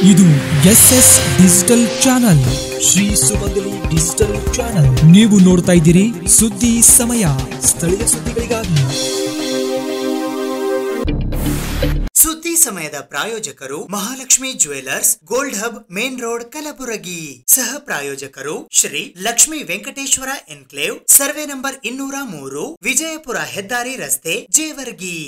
ಇದು S S digital channel, Shri ಸುಮಂಗಲಿ digital channel. ನೀವು ನೋಡ್ತಾ ಇದ್ದೀರಿ ಸುದ್ದಿ ಸಮಯ, ಸ್ಥಳೀಯ ಸುದ್ದಿಗಳಿಗಾಗಿ. ಸುದ್ದಿ ಸಮಯದ ಪ್ರಾಯೋಜಕರು Mahalakshmi jewellers, gold hub, main road, Kalaburagi. ಸಹ ಪ್ರಾಯೋಜಕರು Shri Lakshmi Venkateshwara enclave, survey number 203, Vijayapura ಹೆದ್ದಾರಿ ರಸ್ತೆ, Jewargi.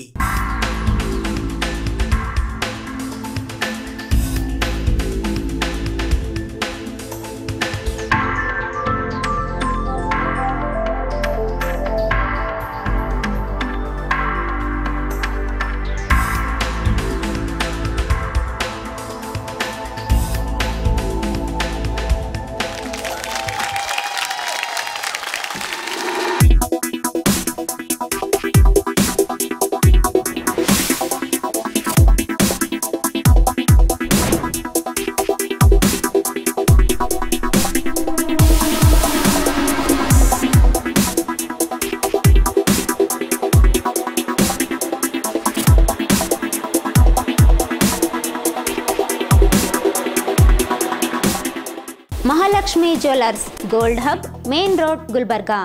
Mahalakshmi jewellers, gold hub, main road, Gulbarga.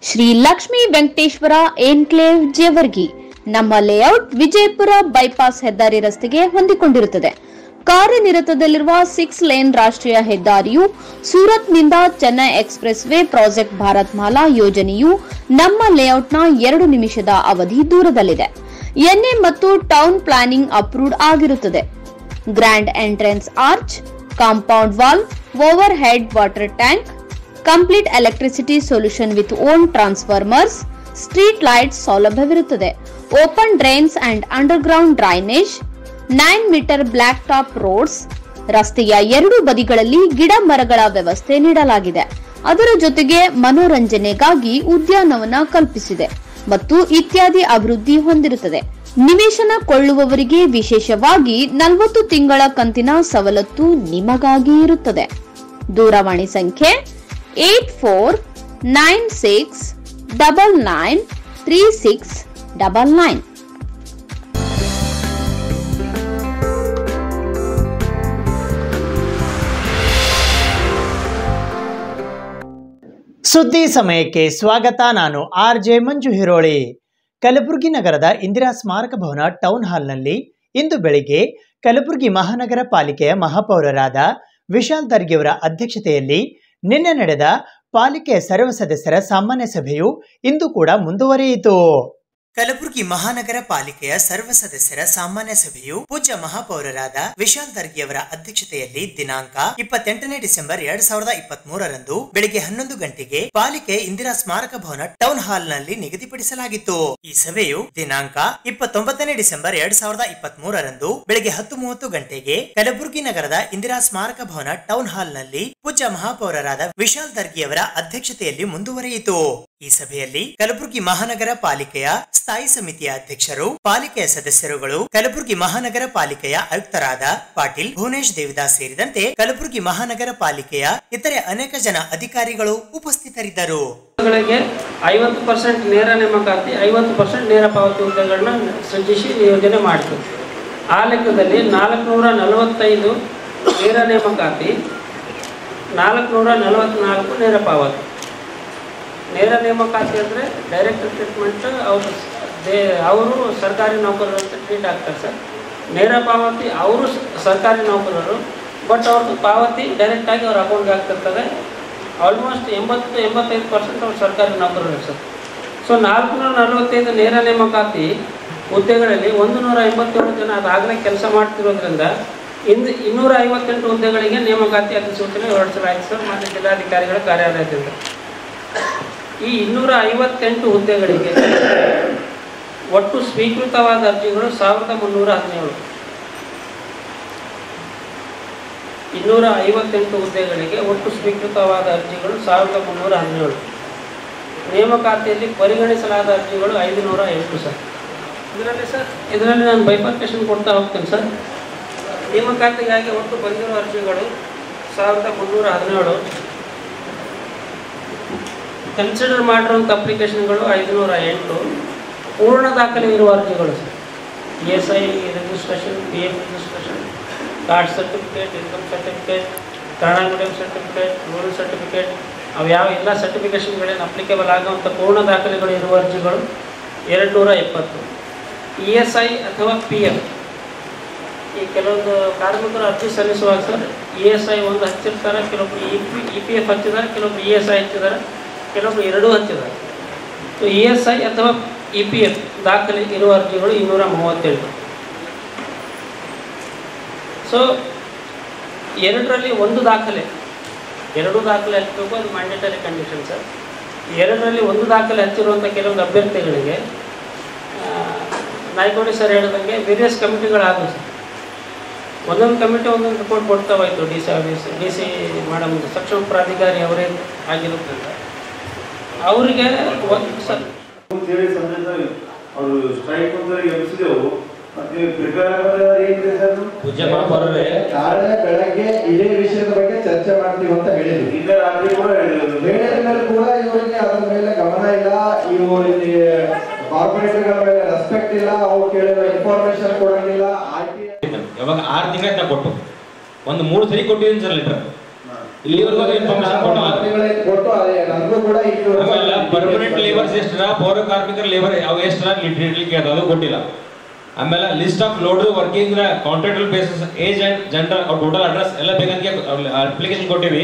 Shri Lakshmi Venkateshwara enclave, Jewargi. ನಮ್ಮ ಲೇಔಟ್ ವಿಜಯಪುರ ಬೈಪಾಸ್ ಹೆದ್ದಾರಿ ರಸ್ತೆಗೆ ಹೊಂದಿಕೊಂಡಿರುತ್ತದೆ. ಕಾರ್ಯನಿರತದಲ್ಲಿರುವ 6 ಲೇನ್ ರಾಷ್ಟ್ರೀಯ ಹೆದ್ದಾರಿಯು ಸೂರತ್ನಿಂದ Chennai express way project Bharat Mala ಯೋಜನೆಯು ನಮ್ಮ ಲೇಔಟ್ನ 2 ನಿಮಿಷದ ಅವಧಿ ದೂರದಲ್ಲಿದೆ. ಎನ್ಎ ಮತ್ತು ಟೌನ್ ಪ್ಲಾನಿಂಗ್ ಅಪ್ರೂವ್ಡ್ ಆಗಿರುತ್ತದೆ. Grand entrance arch, compound wall, over head water tank, complete electricity solution with own transformers, street lights ಸೌಲಭ್ಯವಿರುತ್ತದೆ. Open drains and under ground drainage, 9 metre block top roads. ರಸ್ತೆಯ 2 ಬದಿಗಳಲ್ಲಿ ಗಿಡ ಮರಗಳ ವ್ಯವಸ್ಥೆ ನೀಡಲಾಗಿದೆ. ಅದರ ಜೊತೆಗೆ ಮನೋರಂಜನೆಗಾಗಿ ಉದ್ಯಾನವನ ಕಲ್ಪಿಸಿದೆ ಮತ್ತು ಇತ್ಯಾದಿ ಅಭಿವೃದ್ಧಿ ಹೊಂದಿರುತ್ತದೆ. ನಿವೇಶನ ಕೊಳ್ಳುವವರಿಗೆ ವಿಶೇಷವಾಗಿ 40 ತಿಂಗಳ ಕಂತಿನ ಸವಲತ್ತು ನಿಮಗಾಗಿ ಇರುತ್ತದೆ. ದೂರವಾಣಿ ಸಂಖ್ಯೆ 8496993699. ಸುದ್ದಿ ಸಮಯಕ್ಕೆ ಸ್ವಾಗತ. ನಾನು RJ ಮಂಜು ಹಿರೋಳಿ. ಕಲಬುರಗಿ ನಗರದ ಇಂದಿರಾ ಸ್ಮಾರಕ ಭವನ ಟೌನ್ ಹಾಲ್ನಲ್ಲಿ ಇಂದು ಬೆಳಿಗ್ಗೆ ಕಲಬುರಗಿ ಮಹಾನಗರ ಪಾಲಿಕೆಯ ಮಹಾಪೌರರಾದ ವಿಶಾಲ್ ದರ್ಗಿಯವರ ಅಧ್ಯಕ್ಷತೆಯಲ್ಲಿ ನಿನ್ನೆ ನಡೆದ ಪಾಲಿಕೆಯ ಸರ್ವ ಸದಸ್ಯರ ಸಾಮಾನ್ಯ ಸಭೆಯು ಇಂದು ಕೂಡ ಮುಂದುವರಿಯಿತು. ಕಲಬುರಗಿ ಮಹಾನಗರ ಪಾಲಿಕೆಯ ಸರ್ವ ಸದಸ್ಯರ ಸಾಮಾನ್ಯ ಸಭೆಯು ಪೂಜ್ಯ ಮಹಾಪೌರರಾದ ವಿಶಾಲ್ ದರ್ಗಿಯವರ ಅಧ್ಯಕ್ಷತೆಯಲ್ಲಿ ದಿನಾಂಕ 28 ಡಿಸೆಂಬರ್ 2023 ಬೆಳಿಗ್ಗೆ 11 ಗಂಟೆಗೆ ಪಾಲಿಕೆ ಇಂದಿರಾ ಸ್ಮಾರಕ ಭವನ ಟೌನ್ ಹಾಲ್ ನಲ್ಲಿ ನಿಗದಿಪಡಿಸಲಾಗಿತ್ತು. ಈ ಸಭೆಯು ದಿನಾಂಕ 29 ಡಿಸೆಂಬರ್ 2023 ಬೆಳಿಗ್ಗೆ 10:30 ಗಂಟೆಗೆ ಕಲಬುರಗಿ ನಗರದ ಇಂದಿರಾ ಸ್ಮಾರಕ ಭವನ ಟೌನ್ ಹಾಲ್ ನಲ್ಲಿ ಪೂಜ್ಯ ಮಹಾಪೌರರಾದ ವಿಶಾಲ್ ದರ್ಗಿಯವರ ಅಧ್ಯಕ್ಷತೆಯಲ್ಲಿ ಮುಂದುವರಿಯಿತು. ಈ ಸಭೆಯಲ್ಲಿ ಕಲಬುರಗಿ ಮಹಾನಗರ ಪಾಲಿಕೆಯ ಸ್ಥಾಯಿ ಸಮಿತಿಯ ಅಧ್ಯಕ್ಷರು, ಪಾಲಿಕೆಯ ಸದಸ್ಯರುಗಳು, ಕಲಬುರಗಿ ಮಹಾನಗರ ಪಾಲಿಕೆಯ ಆಯುಕ್ತರಾದ ಪಾಟೀಲ್ ಭುವನೇಶ್ ದೇವಿದಾಸ್ ಸೇರಿದಂತೆ ಕಲಬುರಗಿ ಮಹಾನಗರ ಪಾಲಿಕೆಯ ಇತರೆ ಅನೇಕ ಜನ ಅಧಿಕಾರಿಗಳು ಉಪಸ್ಥಿತರಿದ್ದರು. 50% ನೇರ ನೇಮಕಾತಿ, 50% ನೇರ ಪಾವತಿ ಹುದ್ದೆಗಳನ್ನ ಸೃಜಿಸಿ ನಿಯೋಜನೆ ಮಾಡಿತು. ಆ ಲೆಕ್ಕದಲ್ಲಿ 445 ನೇರ ನೇಮಕಾತಿ, 444 ನೇರ ಪಾವತಿ. ನೇರ ನೇಮಕಾತಿ ಅಂದರೆ ಡೈರೆಕ್ಟ್ ಟ್ರೀಟ್ಮೆಂಟ್, ಅವರು ಸರ್ಕಾರಿ ನೌಕರರು ಅಂತ ಟ್ರೀಟ್ ಆಗ್ತಾರೆ ಸರ್. ನೇರ ಪಾವತಿ ಅವರು ಸರ್ಕಾರಿ ನೌಕರರು, ಬಟ್ ಅವ್ರದ್ದು ಪಾವತಿ ಡೈರೆಕ್ಟಾಗಿ ಅವ್ರ ಅಕೌಂಟ್ಗೆ ಆಗ್ತಿರ್ತದೆ. ಆಲ್ಮೋಸ್ಟ್ 80-85% ಅವ್ರು ಸರ್ಕಾರಿ ನೌಕರರು ಸರ್. ಸೊ 445 ನೇರ ನೇಮಕಾತಿ ಹುದ್ದೆಗಳಲ್ಲಿ 187 ಜನ ಅದಾಗಲೇ ಕೆಲಸ ಮಾಡ್ತಿರೋದ್ರಿಂದ 258 ಹುದ್ದೆಗಳಿಗೆ ನೇಮಕಾತಿ ಅಧಿಸೂಚನೆ ಹೊರಡಿಸಲಾಯಿತು ಸರ್, ಮಾನ್ಯ ಜಿಲ್ಲಾಧಿಕಾರಿಗಳ ಕಾರ್ಯಾಲಯದಿಂದ. ಈ 258 ಹುದ್ದೆಗಳಿಗೆ ಒಟ್ಟು ಸ್ವೀಕೃತವಾದ ಅರ್ಜಿಗಳು 1317. 258 ಹುದ್ದೆಗಳಿಗೆ ಒಟ್ಟು ಸ್ವೀಕೃತವಾದ ಅರ್ಜಿಗಳು 1317. ನೇಮಕಾತಿಯಲ್ಲಿ ಪರಿಗಣಿಸಲಾದ ಅರ್ಜಿಗಳು 508 ಸರ್. ಇದರಲ್ಲಿ ನಾನು ಬೈಫರ್ಕೇಶನ್ ಕೊಡ್ತಾ ಹೋಗ್ತೇನೆ ಸರ್. ನೇಮಕಾತಿಗಾಗಿ ಒಟ್ಟು ಬಂದಿರುವ ಅರ್ಜಿಗಳು 1317. ಕನ್ಸಿಡರ್ ಮಾಡಿರುವಂಥ ಅಪ್ಲಿಕೇಶನ್ಗಳು 508. ಪೂರ್ಣ ದಾಖಲೆ ಇರುವ ಅರ್ಜಿಗಳು ESI registration, PF registration, caste certificate, income certificate, Kannada medium certificate, rural certificate, ಅವು ಯಾವ ಎಲ್ಲ ಸರ್ಟಿಫಿಕೇಷನ್ಗಳೇನು ಅಪ್ಲಿಕೇಬಲ್ ಆಗುವಂಥ ಪೂರ್ಣ ದಾಖಲೆಗಳು ಇರುವ ಅರ್ಜಿಗಳು 220. ESI ಅಥವಾ PF, ಈ ಕೆಲವೊಂದು ಕಾರ್ಮಿಕರು ಅರ್ಜಿ ಸಲ್ಲಿಸುವಾಗ ಸರ್ ESI ಒಂದು ಹಚ್ಚಿರ್ತಾರೆ, ಕೆಲವೊಬ್ರು EPF ಹಚ್ಚಿದ್ದಾರೆ, ಕೆಲವೊಬ್ರು ESI ಹಚ್ಚಿದ್ದಾರೆ, ಕೆಲವೊಬ್ರು ಎರಡೂ ಹಚ್ಚಿದ್ದಾರೆ. ಸೊ ESI ಅಥವಾ EPF ದಾಖಲೆ ಇರುವ ಅರ್ಜಿಗಳು 238. ಸೊ ಎರಡರಲ್ಲಿ ಒಂದು ದಾಖಲೆ, ಎರಡೂ ದಾಖಲೆ ಹಚ್ಚಬೇಕು, ಅದು ಮ್ಯಾಂಡೇಟರಿ ಕಂಡೀಷನ್ ಸರ್. ಎರಡರಲ್ಲಿ ಒಂದು ದಾಖಲೆ ಹಚ್ಚಿರುವಂಥ ಕೆಲವೊಂದು ಅಭ್ಯರ್ಥಿಗಳಿಗೆ ನಾಯ್ಕೋಡಿ ಸರ್ ಹೇಳಿದಂಗೆ ವೇರಿಯಸ್ ಕಮಿಟಿಗಳಾಗವು ಸರ್. ಒಂದೊಂದು ಕಮಿಟಿ ಒಂದೊಂದು ರಿಪೋರ್ಟ್ ಕೊಡ್ತಾ ಹೋಯ್ತು. DC ಮೇಡಮ್ ಸಕ್ಷಮ ಪ್ರಾಧಿಕಾರಿ ಅವರೇ ಆಗಿರುತ್ತಂತ ಅವರಿಗೆ ಒಂದು ಸರ್ ಅವರು ಸ್ಟ್ರೈಕ್ ಎಬ್ಸಿದೆವು. ನಾಳೆ ಬೆಳಗ್ಗೆ ಇದೇ ವಿಷಯದ ಬಗ್ಗೆ ಚರ್ಚೆ ಮಾಡ್ತೀವಿ ಅಂತ ಹೇಳಿದ್ರು. ಈಗ ರಾತ್ರಿ ಕೂಡ ಹೇಳಿದ್ರು. ಹೇಳಿದ ಮೇಲೆ ಕೂಡ ಇವರಿಗೆ ಅದರ ಮೇಲೆ ಗಮನ ಇಲ್ಲ, ಇವರಿಗೆ ಕಾರ್ಪೊರೇಟರ್ಗಳ ಮೇಲೆ ರೆಸ್ಪೆಕ್ಟ್ ಇಲ್ಲ, ಅವ್ರು ಕೇಳಿದ ಇನ್ಫಾರ್ಮೇಶನ್ ಕೊಡಂಗಿಲ್ಲ. ಯಾವಾಗ 6 ತಿಂಗಳ ಕೊಟ್ಟು ಒಂದು 3 ಸರಿ ಕೊಟ್ಟಿದ್ದೀನಿ ಸರ್ ಲೆಟರ್. ಇಲ್ಲಿವರೆಗೂ ಇನ್ಫಾರ್ಮೇಶನ್ ಕೊಟ್ಟು ನನಗೂ ಕೂಡ ಪರ್ಮನೆಂಟ್ ಲೇಬರ್ಸ್ ಎಷ್ಟರ, ಪೌರ ಕಾರ್ಮಿಕರ ಲೇಬರ್ ಅವು ಎಷ್ಟರ ಇಡ್ಲಿಕ್ಕೆ ಅದು ಕೊಟ್ಟಿಲ್ಲ. ಆಮೇಲೆ ಲಿಸ್ಟ್ ಆಫ್ ಲೋಡರ್ ವರ್ಕಿಂಗ್ ಕಾಂಟ್ರಾಕ್ಟಲ್ ಬೇಸಿಸ್, ಏಜ್ ಅಂಡ್ ಜೆಂಡರ್, ಅವ್ರ ಟೋಟಲ್ ಅಡ್ರೆಸ್ ಎಲ್ಲ ಬೇಕಂತ ಅಪ್ಲಿಕೇಶನ್ ಕೊಟ್ಟಿವಿ.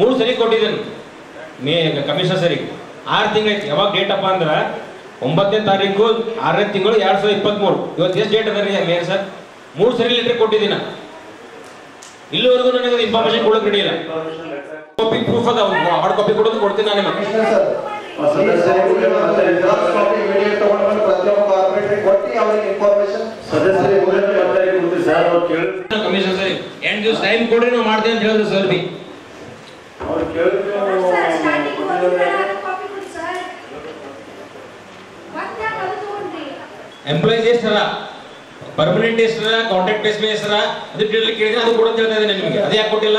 3 ಸರಿ ಕೊಟ್ಟಿದ್ದೀನಿ ಕಮಿಷನರ್ ಸರಿ. 6 ತಿಂಗಳು ಯಾವಾಗ ಡೇಟ್ ಅಪ್ಪ ಅಂದ್ರೆ 9ನೇ ತಾರೀಕು 6ನೇ ತಿಂಗಳು 2023. ಇವತ್ತು ಎಷ್ಟು ಡೇಟ್ ಅದ ರೀ ಮೇಯರ್ ಸರ್? 3 ಸರಿ ಲೆಟರ್ ಕೊಟ್ಟಿದ್ದೀನಿ. ಇಲ್ಲಿವರೆಗೂ ನನಗೆ ಇನ್ಫಾರ್ಮೇಶನ್ ಕೊಡೋಕೆ ರೆಡಿ ಇಲ್ಲ. ಕಾಪಿ ಪ್ರೂಫ್ ಅದ, ಹಾರ್ಡ್ ಕಾಪಿ ಕೊಡೋದು ಕೊಡ್ತೀನಿ ನಾನು ನಿಮಗೆ. ಕಮಿಷನ್ ಸರ್ 8 ದಿವಸ ಟೈಮ್ ಕೊಡ್ರಿ, ನಾವು ಮಾಡ್ತೀವಿ ಅಂತ ಹೇಳಿದ್ರು ಸರ್ ಬಿ. ಎಂಪ್ಲಾಯೀಸ್ ಎಷ್ಟರ, ಪರ್ಮನೆಂಟ್ ಎಷ್ಟರ, ಕಾಂಟ್ರಾಕ್ಟ್ ಬೇಸ್ ಮೇಲೆ ಎಷ್ಟರ, ಅದು ಕೇಳಿದ್ರೆ ಅದು ಕೂಡ ಹೇಳ್ತಾ ಇದ್ದೇನೆ ನಿಮಗೆ. ಅದು ಯಾಕೆ ಕೊಟ್ಟಿಲ್ಲ?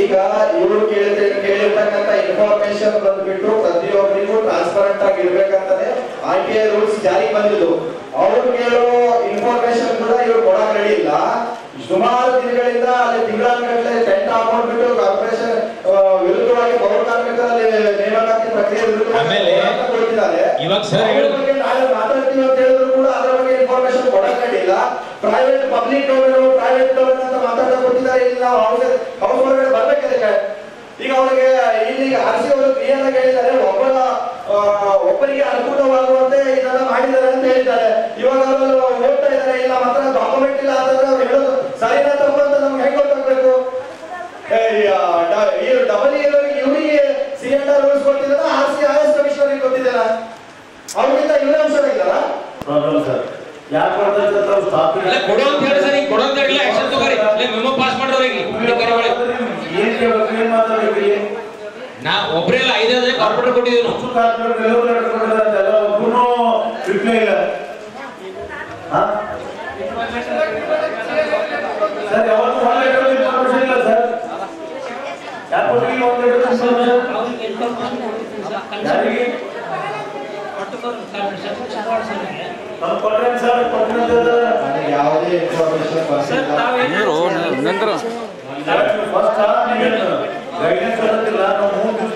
ಈಗ ಇವರು ಕೇಳಿರ್ತಕ್ಕಂಥ ಇನ್ಫಾರ್ಮೇಶನ್ ಬಂದ್ಬಿಟ್ಟು ಪ್ರತಿಯೊಬ್ಬರಿಗೂ ಟ್ರಾನ್ಸ್ಪರೆಂಟ್ ಆಗಿ ಇರ್ಬೇಕಂತಾನೆ RTI ರೂಲ್ಸ್ ಜಾರಿ ಬಂದಿದ್ದು. ಅವರು ಕೇಳೋ ಇನ್ಫಾರ್ಮೇಶನ್ ಕೂಡ ಇವರು ಕೊಡಕ್ ರೆಡಿ ಇಲ್ಲ. ಸುಮಾರು ದಿನಗಳಿಂದ ಅಲ್ಲಿ ತಿಂಗಳಾನುಗಟ್ಟಲೆ ಟೆಂಟ್ ಹಾಕೊಂಡ್ಬಿಟ್ಟು ಕಾರ್ಪೊರೇಷನ್ ವಿರುದ್ಧವಾಗಿ ಪೌರ ಕಾರ್ಮಿಕರಲ್ಲಿ ನೇಮಕಾತಿ ಪ್ರಕ್ರಿಯೆ ಕೊಡ್ತಿದ್ದಾರೆ. ಇವಾಗ ಸರ್ ನಾಳೆ ಮಾತಾಡ್ತೀವಿ ಅಂತ ಹೇಳಿದ್ರು ಕೂಡ ಅದರ ಬಗ್ಗೆ ಇನ್ಫಾರ್ಮೇಶನ್ ಕೊಡಕ್ ರೆಡಿ ಇಲ್ಲ. Private public domain, private domain ಅಂತ ಮಾತಾಡ್ತಾ ಕೊಟ್ಟಿದ್ದಾರೆ. ಇಲ್ಲಿ ನಾವು ಹೌಸ್ ಹೊರಗಡೆ ಬರ್ಬೇಕಿದೆ. ಈಗ ಅವರಿಗೆ ಇಲ್ಲಿ RC ಅವರು ಕ್ಲಿಯರ್ ಆಗಿ ಹೇಳಿದ್ದಾರೆ, ಒಬ್ಬರಿಗೆ ಅನುಕೂಲವಾಗುವಂತೆ ಇದನ್ನ ಮಾಡಿದ್ದಾರೆ ಅಂತ ಹೇಳಿದ್ದಾರೆ. ಇವಾಗ ಅವರು ಓದ್ತಾ ಇದ್ದಾರೆ, ಇಲ್ಲ ಮಾತ್ರ ಡಾಕ್ಯುಮೆಂಟ್ ಇಲ್ಲ ಅಂತಂದ್ರೆ ಅವ್ರು ಹೇಳೋದು ಸರಿನಾ ತಪ್ಪು ಅಂತ ನಮ್ಗೆ ಹೆಂಗ್ ಗೊತ್ತಾಗ್ಬೇಕು? ಡಬಲ್ ಇವರಿಗೆ C&R ರೂಲ್ಸ್ ಕೊಟ್ಟಿದ್ದಾರೆ, RC ಕಮಿಷನರ್ ಗೊತ್ತಿದ್ದಾರೆ. ಅವ್ರಿಗಿಂತ ಇವರೇ ಹುಷಾರಾಗಿದ್ದಾರ? ಯಾಕೆ ಮಾಡ್ತಾರೆ ಕೊಡೋ ಅಂತ ಹೇಳಿ ಸರ್, ಕೊಡೋ ಅಂತ ಹೇಳಿಲ್ಲ, ಆಕ್ಷನ್ ತಗೋರಿ, ಮೆಮೊ ಪಾಸ್ ಮಾಡೋರಿಗೆ ಏನ್ ಮಾತಾಡ್ಬೇಕು? ನಾ ಒಬ್ಬರೇ ಇಲ್ಲ, 5 ಜನ ಕಾರ್ಪೊರೇಟರ್ ಕೊಟ್ಟಿದ್ದೀವಿ ನಾವು. ಒಬ್ಬನು ರಿಪ್ಲೈ ಇಲ್ಲ ಸರ್. ಯಾವತ್ತು ಒಂದು ಲೆಟರ್ ಇನ್ಫಾರ್ಮೇಶನ್ ಇಲ್ಲ ಸರ್. ಯಾಕೆ ಕೊಟ್ಟಿಲ್ಲ ಒಂದು ಲೆಟರ್ ಯಾರಿಗೆ ಕೊಟ್ರೇನು ಸರ್? ಯಾವುದೇ ಇನ್ಫಾರ್ಮೇಶನ್ ಗೈಡೆನ್ಸ್ ಕೊಡುತ್ತಿಲ್ಲ. ನಾವು 3 ದಿವಸ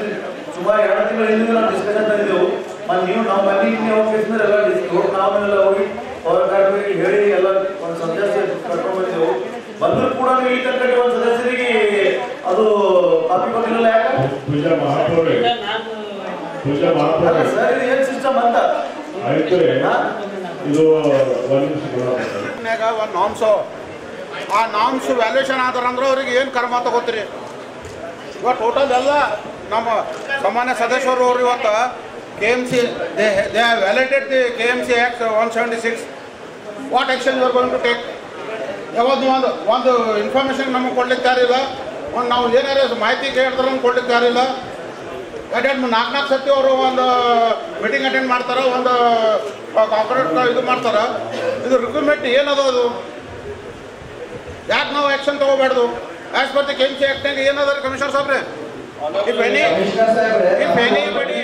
ಸುಮಾರು 2 ತಿಂಗಳ ಹಿಂದೆ ನಾವು ಡಿಸ್ಕಷನ್ ತಂದಿದ್ದೆವು. ಮತ್ತು ನೀವು ನಾವು ಮನೆ ಎಲ್ಲ ನಾವೆಲ್ಲ ಹೋಗಿ ಪೌರ ಕಾರ್ಮಿಕರಿಗೆ ಹೇಳಿ ಎಲ್ಲ ಒಂದು ಸದಸ್ಯ ಕರ್ಕೊಂಡು ಬಂದಿದ್ದೆವು. ಬಂದರೂ ಕೂಡ ನೀವು ಈ ತನಕ ಒಂದು ಸದಸ್ಯರಿಗೆ ಅದು ಕಾಪಿ ಕೊಟ್ಟಿಲ್ಲ. ಯಾಕೆ ಸರ್, ಇದು ಏನು ಸಿಸ್ಟಮ್ ಅಂತ ಇದು ನಾಮ್ಸು, ಆ ನಾಮ್ಸ್ ವ್ಯಾಲ್ಯೂಷನ್ ಆದ್ರೆ ಅವ್ರಿಗೆ ಏನು ಕರ್ಮ ತಗೋತೀರಿ? ಇವಾಗ ಟೋಟಲ್ ಎಲ್ಲ ನಮ್ಮ ಸಾಮಾನ್ಯ ಸದಸ್ಯರು ಅವರು ಇವತ್ತು KMC they have validate the KMC Act 176. What action you are going to take? ಯಾವುದು ಒಂದು ಇನ್ಫಾರ್ಮೇಷನ್ ನಮಗೆ ಕೊಡ್ಲಿಕ್ಕೆ ಯಾರಿಲ್ಲ, ಒಂದು ನಾವು ಏನಾರು ಮಾಹಿತಿ ಕೇಳಿದ್ರೆ ನಮ್ಗೆ ಕೊಡ್ಲಿಕ್ಕೆ ಯಾರಿಲ್ಲ. 4 ಸತಿ ಅವರು ಒಂದು ಮೀಟಿಂಗ್ ಅಟೆಂಡ್ ಮಾಡ್ತಾರೆ, ಒಂದು ಕಾರ್ಪೊರೇಟ್ ಇದು ಮಾಡ್ತಾರೆ. ಇದು ರಿಕ್ರೂಟ್ಮೆಂಟ್ ಏನದು? ಅದು ಯಾಕೆ ನಾವು ಆ್ಯಕ್ಷನ್ ತಗೋಬಾರ್ದು? As per the KMC Act ಏನದ ಕಮಿಷನರ್ ಸಾಹೇಬ್ರೆ? ಇಫ್ ಎನಿಬಡಿ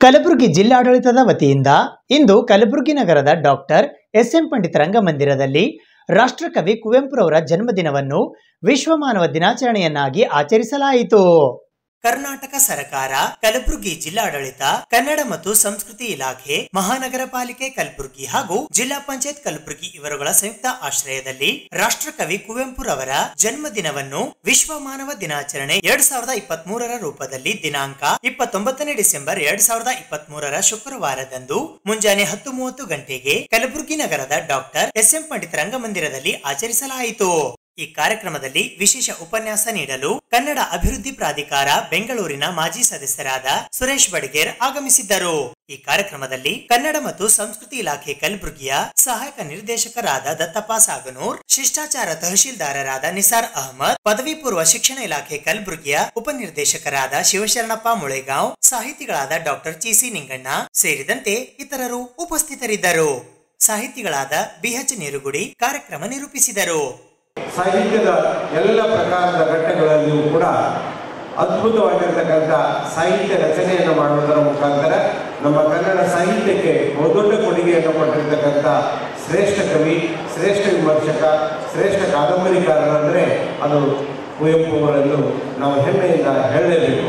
ಕಲಬುರಗಿ ಜಿಲ್ಲಾಡಳಿತದ ವತಿಯಿಂದ ಇಂದು ಕಲಬುರಗಿ ನಗರದ ಡಾಕ್ಟರ್ ಎಸ್.ಎಂ. ಪಂಡಿತ್ ರಂಗಮಂದಿರದಲ್ಲಿ ರಾಷ್ಟ್ರಕವಿ ಕುವೆಂಪುರವರ ಜನ್ಮದಿನವನ್ನು ವಿಶ್ವ ಮಾನವ ದಿನಾಚರಣೆಯನ್ನಾಗಿ ಆಚರಿಸಲಾಯಿತು. ಕರ್ನಾಟಕ ಸರ್ಕಾರ, ಕಲಬುರಗಿ ಜಿಲ್ಲಾಡಳಿತ, ಕನ್ನಡ ಮತ್ತು ಸಂಸ್ಕೃತಿ ಇಲಾಖೆ, ಮಹಾನಗರ ಪಾಲಿಕೆ ಕಲಬುರಗಿ ಹಾಗೂ ಜಿಲ್ಲಾ ಪಂಚಾಯತ್ ಕಲಬುರಗಿ ಇವರುಗಳ ಸಂಯುಕ್ತ ಆಶ್ರಯದಲ್ಲಿ ರಾಷ್ಟ್ರಕವಿ ಕುವೆಂಪುರವರ ಜನ್ಮದಿನವನ್ನು ವಿಶ್ವ ಮಾನವ ದಿನಾಚರಣೆ 2023 ರೂಪದಲ್ಲಿ ದಿನಾಂಕ 29 ಡಿಸೆಂಬರ್ 2023 ಶುಕ್ರವಾರದಂದು ಮುಂಜಾನೆ 10:30 ಗಂಟೆಗೆ ಕಲಬುರಗಿ ನಗರದ ಡಾಕ್ಟರ್ ಎಸ್.ಎಂ. ಪಂಡಿತ್ ರಂಗಮಂದಿರದಲ್ಲಿ ಆಚರಿಸಲಾಯಿತು. ಈ ಕಾರ್ಯಕ್ರಮದಲ್ಲಿ ವಿಶೇಷ ಉಪನ್ಯಾಸ ನೀಡಲು ಕನ್ನಡ ಅಭಿವೃದ್ಧಿ ಪ್ರಾಧಿಕಾರ ಬೆಂಗಳೂರಿನ ಮಾಜಿ ಸದಸ್ಯರಾದ ಸುರೇಶ್ ಬಡಿಗೇರ್ ಆಗಮಿಸಿದ್ದರು. ಈ ಕಾರ್ಯಕ್ರಮದಲ್ಲಿ ಕನ್ನಡ ಮತ್ತು ಸಂಸ್ಕೃತಿ ಇಲಾಖೆ ಕಲಬುರಗಿಯ ಸಹಾಯಕ ನಿರ್ದೇಶಕರಾದ ದತ್ತಪ್ಪ ಸಾಗನೂರ್, ಶಿಷ್ಟಾಚಾರ ತಹಶೀಲ್ದಾರರಾದ ನಿಸಾರ್ ಅಹಮದ್, ಪದವಿ ಪೂರ್ವ ಶಿಕ್ಷಣ ಇಲಾಖೆ ಕಲಬುರಗಿಯ ಉಪನಿರ್ದೇಶಕರಾದ ಶಿವಶರಣಪ್ಪ ಮುಳೆಗಾಂವ್, ಸಾಹಿತಿಗಳಾದ ಡಾಕ್ಟರ್ ಚಿ.ಸಿ. ನಿಂಗಣ್ಣ ಸೇರಿದಂತೆ ಇತರರು ಉಪಸ್ಥಿತರಿದ್ದರು. ಸಾಹಿತಿಗಳಾದ ಬಿ.ಎಚ್. ನೀರುಗುಡಿ ಕಾರ್ಯಕ್ರಮ ನಿರೂಪಿಸಿದರು. ಸಾಹಿತ್ಯದ ಎಲ್ಲ ಪ್ರಕಾರದ ಘಟ್ಟಗಳಲ್ಲಿಯೂ ಕೂಡ ಅದ್ಭುತವಾಗಿರ್ತಕ್ಕಂಥ ಸಾಹಿತ್ಯ ರಚನೆಯನ್ನು ಮಾಡುವುದರ ಮುಖಾಂತರ ನಮ್ಮ ಕನ್ನಡ ಸಾಹಿತ್ಯಕ್ಕೆ ಬಹುದೊಡ್ಡ ಕೊಡುಗೆಯನ್ನು ಕೊಟ್ಟಿರ್ತಕ್ಕಂಥ ಶ್ರೇಷ್ಠ ಕವಿ, ಶ್ರೇಷ್ಠ ವಿಮರ್ಶಕ, ಶ್ರೇಷ್ಠ ಕಾದಂಬರಿಕಾರರಂದರೆ ಅದು ಕುವೆಂಪು ಅವರನ್ನು ನಾವು ಹೆಮ್ಮೆಯಿಂದ ಹೇಳಲೇಬೇಕು.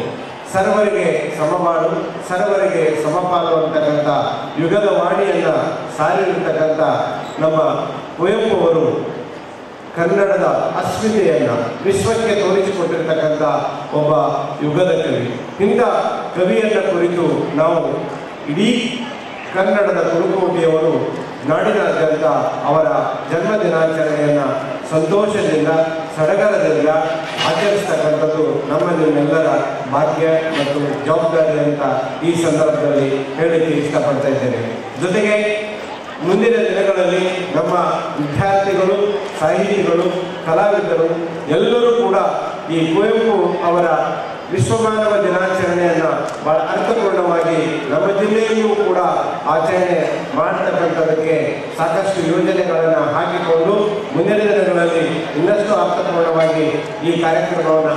ಸರ್ವರಿಗೆ ಸಮಬಾಳು, ಸರ್ವರಿಗೆ ಸಮಪಾಲು ಅಂತಕ್ಕಂಥ ಯುಗದ ವಾಣಿಯನ್ನು ಸಾರಿರ್ತಕ್ಕಂಥ ನಮ್ಮ ಕುವೆಂಪು ಅವರು ಕನ್ನಡದ ಅಸ್ಮಿತೆಯನ್ನು ವಿಶ್ವಕ್ಕೆ ತೋರಿಸಿಕೊಟ್ಟಿರ್ತಕ್ಕಂಥ ಒಬ್ಬ ಯುಗದ ಕವಿ. ಇಂಥ ಕವಿಯನ್ನು ಕುರಿತು ನಾವು ಇಡೀ ಕನ್ನಡದ ಕುರುಕೋಟಿಯವರು ನಾಡಿನಾದ್ಯಂತ ಅವರ ಜನ್ಮ ದಿನಾಚರಣೆಯನ್ನು ಸಂತೋಷದಿಂದ, ಸಡಗರದಿಂದ ಆಚರಿಸ್ತಕ್ಕಂಥದ್ದು ನಮ್ಮ ನಿಮ್ಮೆಲ್ಲರ ಭಾಗ್ಯ ಮತ್ತು ಜವಾಬ್ದಾರಿ ಅಂತ ಈ ಸಂದರ್ಭದಲ್ಲಿ ಹೇಳಲಿಕ್ಕೆ ಇಷ್ಟಪಡ್ತಾ ಇದ್ದೇನೆ. ಜೊತೆಗೆ ಮುಂದಿನ ದಿನಗಳಲ್ಲಿ ನಮ್ಮ ವಿದ್ಯಾರ್ಥಿಗಳು, ಸಾಹಿತಿಗಳು, ಕಲಾವಿದರು ಎಲ್ಲರೂ ಕೂಡ ಈ ಕುವೆಂಪು ಅವರ ವಿಶ್ವಮಾನವ ದಿನಾಚರಣೆಯನ್ನು ಬಹಳ ಅರ್ಥಪೂರ್ಣವಾಗಿ ನಮ್ಮ ಜಿಲ್ಲೆಯಲ್ಲಿಯೂ ಕೂಡ ಆಚರಣೆ ಮಾಡತಕ್ಕಂಥದಕ್ಕೆ ಸಾಕಷ್ಟು ಯೋಜನೆಗಳನ್ನು ಹಾಕಿಕೊಂಡು ಮುಂದಿನ ದಿನಗಳಲ್ಲಿ ಇನ್ನಷ್ಟು ಅರ್ಥಪೂರ್ಣವಾಗಿ ಈ ಕಾರ್ಯಕ್ರಮವನ್ನು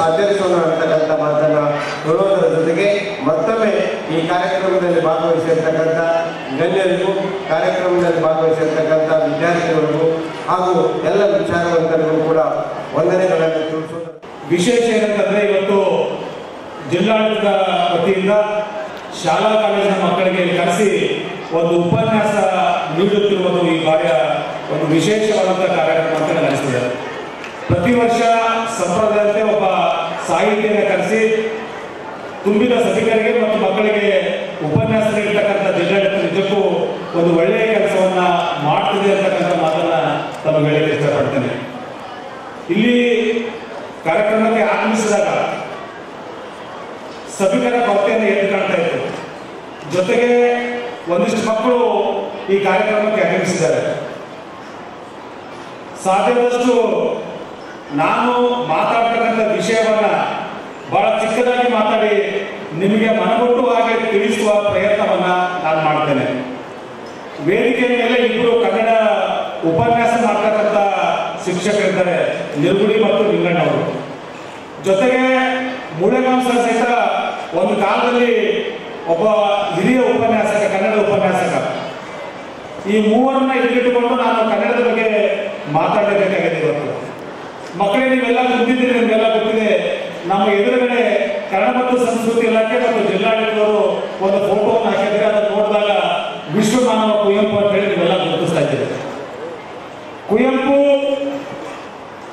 ಆಚರಿಸೋಣ ಅಂತಕ್ಕಂಥ ಮಾತನ್ನು ಹೇಳೋದರ ಜೊತೆಗೆ ಮತ್ತೊಮ್ಮೆ ಈ ಕಾರ್ಯಕ್ರಮದಲ್ಲಿ ಭಾಗವಹಿಸಿರ್ತಕ್ಕಂಥ ಗಣ್ಯರಿಗೂ, ಕಾರ್ಯಕ್ರಮದಲ್ಲಿ ಭಾಗವಹಿಸಿರ್ತಕ್ಕಂಥ ವಿದ್ಯಾರ್ಥಿಗಳಿಗೂ ಹಾಗೂ ಎಲ್ಲ ವಿಚಾರವಂತರಿಗೂ ಕೂಡ ವಂದನೆಗಳನ್ನು ತಿಳಿಸೋದು. ವಿಶೇಷ ಏನಂತಂದರೆ ಇವತ್ತು ಜಿಲ್ಲಾಡಳಿತ ವತಿಯಿಂದ ಶಾಲಾ ಕಾಲೇಜಿನ ಮಕ್ಕಳಿಗೆ ಕರೆಸಿ ಒಂದು ಉಪನ್ಯಾಸ ನೀಡುತ್ತಿರುವುದು ಈ ಬಾರಿಯ ಒಂದು ವಿಶೇಷವಾದಂಥ ಕಾರ್ಯಕ್ರಮ ಅಂತ ನಡೆಸಿದೆ. ಪ್ರತಿ ವರ್ಷ ಸಂಪ್ರದಾಯದಂತೆ ಒಬ್ಬ ಸಾಹಿತ್ಯನ ಕರೆಸಿ ತುಂಬಿದ ಸಭಿಕರಿಗೆ ಮತ್ತು ಮಕ್ಕಳಿಗೆ ಉಪನ್ಯಾಸ ನೀಡತಕ್ಕಂಥ ಜಿಲ್ಲಾಡಳಿತ ನಿಜಕ್ಕೂ ಒಂದು ಒಳ್ಳೆಯ ಕೆಲಸವನ್ನು ಮಾಡ್ತಿದೆ ಅಂತಕ್ಕಂಥ ಮಾತನ್ನು ತಮಗೆ ಹೇಳಕ್ಕೆ ಇಷ್ಟಪಡ್ತೇನೆ. ಇಲ್ಲಿ ಕಾರ್ಯಕ್ರಮಕ್ಕೆ ಆಗಮಿಸಿದಾಗ ಸಭಿಕರ ಕೊರತೆಯನ್ನು ಎದ್ದು ಕಾಣ್ತಾ ಇತ್ತು. ಜೊತೆಗೆ ಒಂದಿಷ್ಟು ಮಕ್ಕಳು ಈ ಕಾರ್ಯಕ್ರಮಕ್ಕೆ ಆಗಮಿಸಿದ್ದಾರೆ. ಸಾಧ್ಯವಾದಷ್ಟು ನಾನು ಮಾತಾಡ್ತಕ್ಕಂಥ ವಿಷಯವನ್ನ ಬಹಳ ಚಿಕ್ಕದಾಗಿ ಮಾತಾಡಿ ನಿಮಗೆ ಮನಮುಟ್ಟು ಹಾಗೆ ತಿಳಿಸುವ ಪ್ರಯತ್ನವನ್ನ ನಾನು ಮಾಡ್ತೇನೆ. ವೇದಿಕೆಯ ಮೇಲೆ ಇಬ್ಬರು ಕನ್ನಡ ಉಪನ್ಯಾಸ ಮಾಡ್ತಕ್ಕಂಥ ಶಿಕ್ಷಕರಿದ್ದಾರೆ, ನಿರುಗುಡಿ ಮತ್ತು ನಿಂಗಣ್ಣವರು. ಜೊತೆಗೆ ಮುಳೆಗಾಂವ್ ಸರ್ ಸಹಿತ ಒಂದು ಕಾಲದಲ್ಲಿ ಒಬ್ಬ ಹಿರಿಯ ಉಪನ್ಯಾಸಕ, ಕನ್ನಡ ಉಪನ್ಯಾಸಕ. ಈ ಮೂವರನ್ನ ಇಟ್ಕೊಂಡು ನಾನು ಕನ್ನಡದ ಬಗ್ಗೆ ಮಾತಾಡಬೇಕಾಗಿದೆ ಇವತ್ತು. ಮಕ್ಕಳೇ, ನೀವೆಲ್ಲ ಗೊತ್ತಿದ್ದೀರಿ, ನಿಮಗೆಲ್ಲ ಗೊತ್ತಿದೆ. ನಮ್ಮ ಎದುರುಗಡೆ ಕನ್ನಡ ಮತ್ತು ಸಂಸ್ಕೃತಿ ಇಲಾಖೆ ಮತ್ತು ಜಿಲ್ಲಾಡಳಿತದವರು ಒಂದು ಫೋಟೋವನ್ನು ಹಾಕಿದ್ರೆ ಅದನ್ನು ನೋಡಿದಾಗ ವಿಶ್ವ ಮಾನವ ಕುವೆಂಪು ಅಂತ ಹೇಳಿ ನೀವೆಲ್ಲ ಗುರುತಿಸ್ತಾ ಇದ್ದೀರಿ. ಕುವೆಂಪು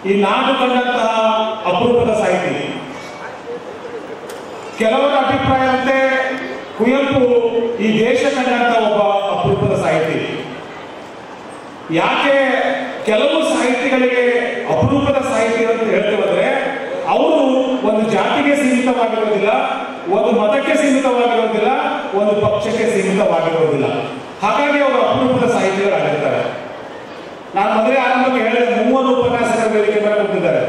ಈ ನಾಡು ಕಂಡಂತಹ ಅಪರೂಪದ ಸಾಹಿತಿ. ಕೆಲವರ ಅಭಿಪ್ರಾಯದಂತೆ ಕುವೆಂಪು ಈ ದೇಶ ಕಂಡಂತಹ ಒಬ್ಬ ಅಪರೂಪದ ಸಾಹಿತಿ. ಯಾಕೆ ಕೆಲವು ಸಾಹಿತಿಗಳಿಗೆ ಅಪರೂಪದ ಸಾಹಿತಿ ಅಂತ ಹೇಳ್ತೀವಂದ್ರೆ ಅವರು ಒಂದು ಜಾತಿಗೆ ಸೀಮಿತವಾಗಿರೋದಿಲ್ಲ, ಒಂದು ಮತಕ್ಕೆ ಸೀಮಿತವಾಗಿರೋದಿಲ್ಲ, ಒಂದು ಪಕ್ಷಕ್ಕೆ ಸೀಮಿತವಾಗಿರೋದಿಲ್ಲ. ಹಾಗಾಗಿ ಅವರು ಅಪರೂಪದ ಸಾಹಿತಿಗಳಾಗಿರ್ತಾರೆ. ನಾನು ಮೊದಲೇ ಆರಂಭಕ್ಕೆ ಹೇಳಿದ 30 ಉಪನ್ಯಾಸಕರ ವೇದಿಕೆ ಮೇಲೆ ಕೂತಿದ್ದಾರೆ.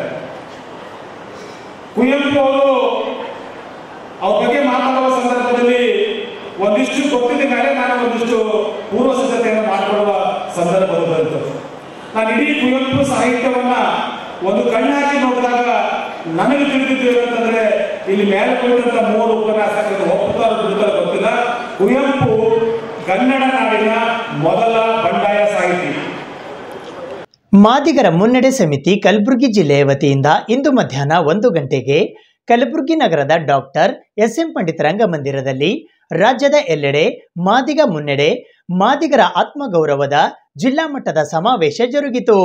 ಕುವೆಂಪು ಅವರು ಅವ್ರ ಬಗ್ಗೆ ಮಾತಾಡುವ ಸಂದರ್ಭದಲ್ಲಿ ಒಂದಿಷ್ಟು ಗೊತ್ತಿದ್ದ ಮೇಲೆ ನಾನು ಒಂದಿಷ್ಟು ಪೂರ್ವ ಸಿದ್ಧತೆಯನ್ನು ಮಾಡಿಕೊಳ್ಳುವ ಸಂದರ್ಭ ಬಂತು. ನಾನು ಇಡೀ ಕುವೆಂಪು ಸಾಹಿತ್ಯವನ್ನ ಒಂದು ಕಣ್ಣಾಕಿ ನೋಡಿದಾಗ ನನಗೆ ತಿಳಿದಿದ್ದು ಏನಂತಂದ್ರೆ ಇಲ್ಲಿ ಮೇಲೆ ಕುಳಿತಂತ 3 ಉಪನ್ಯಾಸಕರು ಒಪ್ಪುತ್ತಾರೋ ಬಿಡುತ್ತಾರೋ ಗೊತ್ತಿಲ್ಲ. ಕುವೆಂಪು ಕನ್ನಡ ನಾಡಿನ ಮೊದಲ ಬಂಡಾಯ ಸಾಹಿತಿ. ಮಾದಿಗರ ಮುನ್ನಡೆ ಸಮಿತಿ ಕಲಬುರಗಿ ಜಿಲ್ಲೆಯ ವತಿಯಿಂದ ಇಂದು ಮಧ್ಯಾಹ್ನ 1 ಗಂಟೆಗೆ ಕಲಬುರಗಿ ನಗರದ ಡಾಕ್ಟರ್ ಎಸ್.ಎಂ. ಪಂಡಿತ್ ರಂಗಮಂದಿರದಲ್ಲಿ ರಾಜ್ಯದ ಎಲ್ಲೆಡೆ ಮಾದಿಗ ಮುನ್ನಡೆ ಮಾದಿಗರ ಆತ್ಮಗೌರವದ ಜಿಲ್ಲಾ ಮಟ್ಟದ ಸಮಾವೇಶ ಜರುಗಿತು.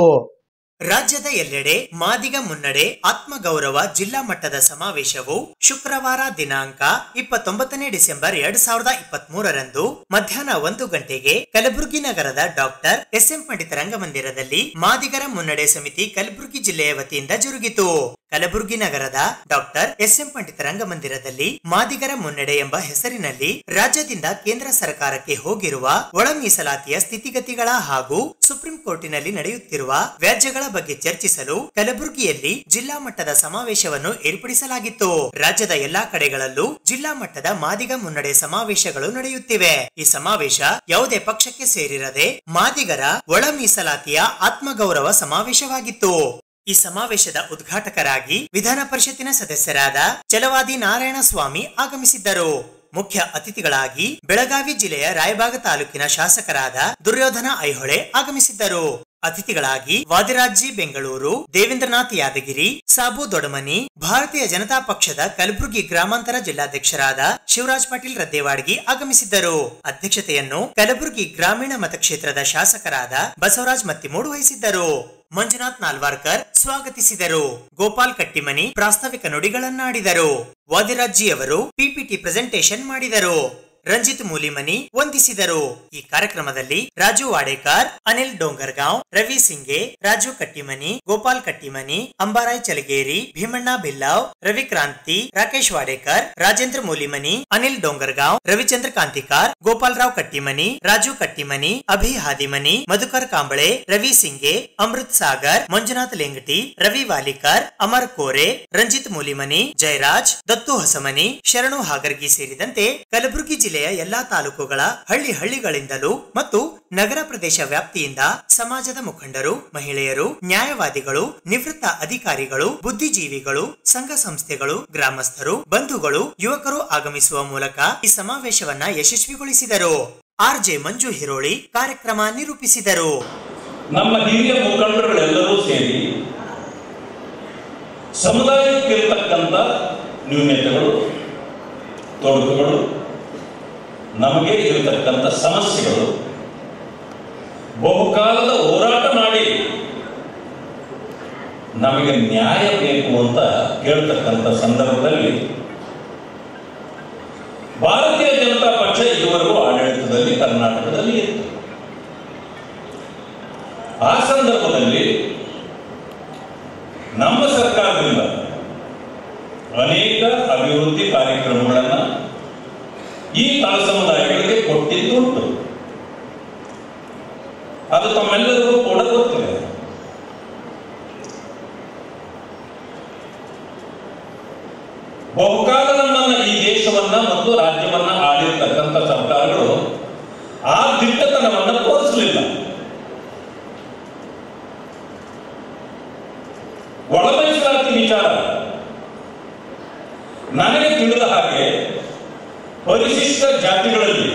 ರಾಜ್ಯದ ಎಲ್ಲೆಡೆ ಮಾದಿಗ ಮುನ್ನಡೆ ಆತ್ಮಗೌರವ ಜಿಲ್ಲಾ ಮಟ್ಟದ ಸಮಾವೇಶವು ಶುಕ್ರವಾರ ದಿನಾಂಕ 29 ಡಿಸೆಂಬರ್ 2023 ಮಧ್ಯಾಹ್ನ 1 ಗಂಟೆಗೆ ಕಲಬುರಗಿ ನಗರದ ಡಾಕ್ಟರ್ ಎಸ್.ಎಂ. ಪಂಡಿತ್ ರಂಗಮಂದಿರದಲ್ಲಿ ಮಾದಿಗರ ಮುನ್ನಡೆ ಸಮಿತಿ ಕಲಬುರಗಿ ಜಿಲ್ಲೆಯ ವತಿಯಿಂದ ಜರುಗಿತು. ಕಲಬುರಗಿ ನಗರದ ಡಾಕ್ಟರ್ ಎಸ್.ಎಂ. ಪಂಡಿತ್ ರಂಗಮಂದಿರದಲ್ಲಿ ಮಾದಿಗರ ಮುನ್ನಡೆ ಎಂಬ ಹೆಸರಿನಲ್ಲಿ ರಾಜ್ಯದಿಂದ ಕೇಂದ್ರ ಸರ್ಕಾರಕ್ಕೆ ಹೋಗಿರುವ ಒಳ ಮೀಸಲಾತಿಯ ಸ್ಥಿತಿಗತಿಗಳ ಹಾಗೂ ಸುಪ್ರೀಂ ಕೋರ್ಟಿನಲ್ಲಿ ನಡೆಯುತ್ತಿರುವ ವ್ಯಾಜ್ಯಗಳ ಬಗ್ಗೆ ಚರ್ಚಿಸಲು ಕಲಬುರಗಿಯಲ್ಲಿ ಜಿಲ್ಲಾ ಮಟ್ಟದ ಸಮಾವೇಶವನ್ನು ಏರ್ಪಡಿಸಲಾಗಿತ್ತು. ರಾಜ್ಯದ ಎಲ್ಲಾ ಕಡೆಗಳಲ್ಲೂ ಜಿಲ್ಲಾ ಮಟ್ಟದ ಮಾದಿಗ ಮುನ್ನಡೆ ಸಮಾವೇಶಗಳು ನಡೆಯುತ್ತಿವೆ. ಈ ಸಮಾವೇಶ ಯಾವುದೇ ಪಕ್ಷಕ್ಕೆ ಸೇರಿರದೆ ಮಾದಿಗರ ಒಳ ಮೀಸಲಾತಿಯ ಆತ್ಮಗೌರವ ಸಮಾವೇಶವಾಗಿತ್ತು. ಈ ಸಮಾವೇಶದ ಉದ್ಘಾಟಕರಾಗಿ ವಿಧಾನ ಪರಿಷತ್ತಿನ ಸದಸ್ಯರಾದ ಚಲವಾದಿ ನಾರಾಯಣಸ್ವಾಮಿ ಆಗಮಿಸಿದ್ದರು. ಮುಖ್ಯ ಅತಿಥಿಗಳಾಗಿ ಬೆಳಗಾವಿ ಜಿಲ್ಲೆಯ ರಾಯಬಾಗ ತಾಲೂಕಿನ ಶಾಸಕರಾದ ದುರ್ಯೋಧನ ಐಹೊಳೆ ಆಗಮಿಸಿದ್ದರು. ಅತಿಥಿಗಳಾಗಿ ವಾದಿರಾಜಿ ಬೆಂಗಳೂರು, ದೇವೇಂದ್ರನಾಥ್ ಯಾದಗಿರಿ, ಸಾಬು ದೊಡಮನಿ, ಭಾರತೀಯ ಜನತಾ ಪಕ್ಷದ ಕಲಬುರಗಿ ಗ್ರಾಮಾಂತರ ಜಿಲ್ಲಾಧ್ಯಕ್ಷರಾದ ಶಿವರಾಜ್ ಪಾಟೀಲ್ ರದ್ದೇವಾಡ್ಗಿ ಆಗಮಿಸಿದ್ದರು. ಅಧ್ಯಕ್ಷತೆಯನ್ನು ಕಲಬುರಗಿ ಗ್ರಾಮೀಣ ಮತಕ್ಷೇತ್ರದ ಶಾಸಕರಾದ ಬಸವರಾಜ್ ಮತ್ತಿಮೂಡು ವಹಿಸಿದ್ದರು. ಮಂಜುನಾಥ್ ನಾಲ್ವಾರ್ಕರ್ ಸ್ವಾಗತಿಸಿದರು. ಗೋಪಾಲ್ ಕಟ್ಟಿಮನಿ ಪ್ರಾಸ್ತಾವಿಕ ನುಡಿಗಳನ್ನಾಡಿದರು. ವಾದಿರಾಜಿ ಅವರು ಪಿಪಿಟಿ ಪ್ರೆಸೆಂಟೇಷನ್ ಮಾಡಿದರು. ರಂಜಿತ್ ಮೂಲಿಮನಿ ವಂದಿಸಿದರು. ಈ ಕಾರ್ಯಕ್ರಮದಲ್ಲಿ ರಾಜು ವಾಡೇಕರ್, ಅನಿಲ್ ಡೋಂಗರ್ಗಾಂವ್, ರವಿ ಸಿಂಗೆ, ರಾಜು ಕಟ್ಟಿಮನಿ, ಗೋಪಾಲ್ ಕಟ್ಟಿಮನಿ, ಅಂಬಾರಾಯ್ ಚಲಗೇರಿ, ಭೀಮಣ್ಣ ಬಿಲ್ಲಾವ್, ರವಿಕ್ರಾಂತಿ, ರಾಕೇಶ್ ವಾಡೇಕರ್, ರಾಜೇಂದ್ರ ಮೂಲಿಮನಿ, ಅನಿಲ್ ಡೋಂಗರ್ಗಾಂವ್, ರವಿಚಂದ್ರ ಕಾಂತಿಕಾರ್, ಗೋಪಾಲ್ ರಾವ್ ಕಟ್ಟಿಮನಿ, ರಾಜು ಕಟ್ಟಿಮನಿ, ಅಭಿ ಹಾದಿಮನಿ, ಮಧುಕರ್ ಕಾಂಬಳೆ, ರವಿ ಸಿಂಗೆ, ಅಮೃತ್ ಸಾಗರ್, ಮಂಜುನಾಥ್ ಲೆಂಗಟಿ, ರವಿ ವಾಲಿಕರ್, ಅಮರ್ ಕೋರೆ, ರಂಜಿತ್ ಮೂಲಿಮನಿ, ಜಯರಾಜ್, ದತ್ತು ಹೊಸಮನಿ, ಶರಣು ಹಾಗರ್ಗಿ ಸೇರಿದಂತೆ ಕಲಬುರಗಿ ಜಿಲ್ಲೆಯ ಎಲ್ಲಾ ತಾಲೂಕುಗಳ ಹಳ್ಳಿಗಳಿಂದಲೂ ಮತ್ತು ನಗರ ಪ್ರದೇಶ ವ್ಯಾಪ್ತಿಯಿಂದ ಸಮಾಜದ ಮುಖಂಡರು, ಮಹಿಳೆಯರು, ನ್ಯಾಯವಾದಿಗಳು, ನಿವೃತ್ತ ಅಧಿಕಾರಿಗಳು, ಬುದ್ಧಿಜೀವಿಗಳು, ಸಂಘ ಸಂಸ್ಥೆಗಳು, ಗ್ರಾಮಸ್ಥರು, ಬಂಧುಗಳು, ಯುವಕರು ಆಗಮಿಸುವ ಮೂಲಕ ಈ ಸಮಾವೇಶವನ್ನ ಯಶಸ್ವಿಗೊಳಿಸಿದರು. ಆರ್.ಜೆ. ಮಂಜು ಹಿರೋಳಿ ಕಾರ್ಯಕ್ರಮ ನಿರೂಪಿಸಿದರು. ನಮ್ಮ ಹಿರಿಯ ಮುಖಂಡರುಗಳೆಲ್ಲರೂ ಸೇರಿ ಸಮುದಾಯಕ್ಕಿರತಕ್ಕಂಥ ನ್ಯೂನತೆಗಳು, ತೊಡಕುಗಳು, ನಮಗೆ ಇರತಕ್ಕಂಥ ಸಮಸ್ಯೆಗಳು, ಬಹುಕಾಲದ ಹೋರಾಟ ಮಾಡಿ ನಮಗೆ ನ್ಯಾಯ ಬೇಕು ಅಂತ ಕೇಳ್ತಕ್ಕಂಥ ಸಂದರ್ಭದಲ್ಲಿ ಭಾರತೀಯ ಜನತಾ ಪಕ್ಷ ಇದುವರೆಗೂ ಆಡಳಿತದಲ್ಲಿ ಕರ್ನಾಟಕದಲ್ಲಿ ಇತ್ತು. ಆ ಸಂದರ್ಭದಲ್ಲಿ ನಮ್ಮ ಸರ್ಕಾರದಿಂದ ಅನೇಕ ಅಭಿವೃದ್ಧಿ ಕಾರ್ಯಕ್ರಮಗಳನ್ನು ಈ ತಳ ಸಮುದಾಯಗಳಿಗೆ ಕೊಟ್ಟಿದ್ದುಂಟು. ಅದು ತಮ್ಮೆಲ್ಲರಿಗೂ ಕೂಡ ಗೊತ್ತಿದೆ. ಬಹುಕಾಲ ನಮ್ಮನ್ನ ಈ ದೇಶವನ್ನ ಮತ್ತು ರಾಜ್ಯವನ್ನ ಆಳಿರ್ತಕ್ಕಂಥ ಸರ್ಕಾರಗಳು ಆ ದಿಟ್ಟತನವನ್ನ ತೋರಿಸಲಿಲ್ಲ. ಒಳ ಮೀಸಲಾತಿ ವಿಚಾರ ನನಗೆ ತಿಳಿದ ಹಾಗೆ ಪರಿಶಿಷ್ಟ ಜಾತಿಗಳಲ್ಲಿ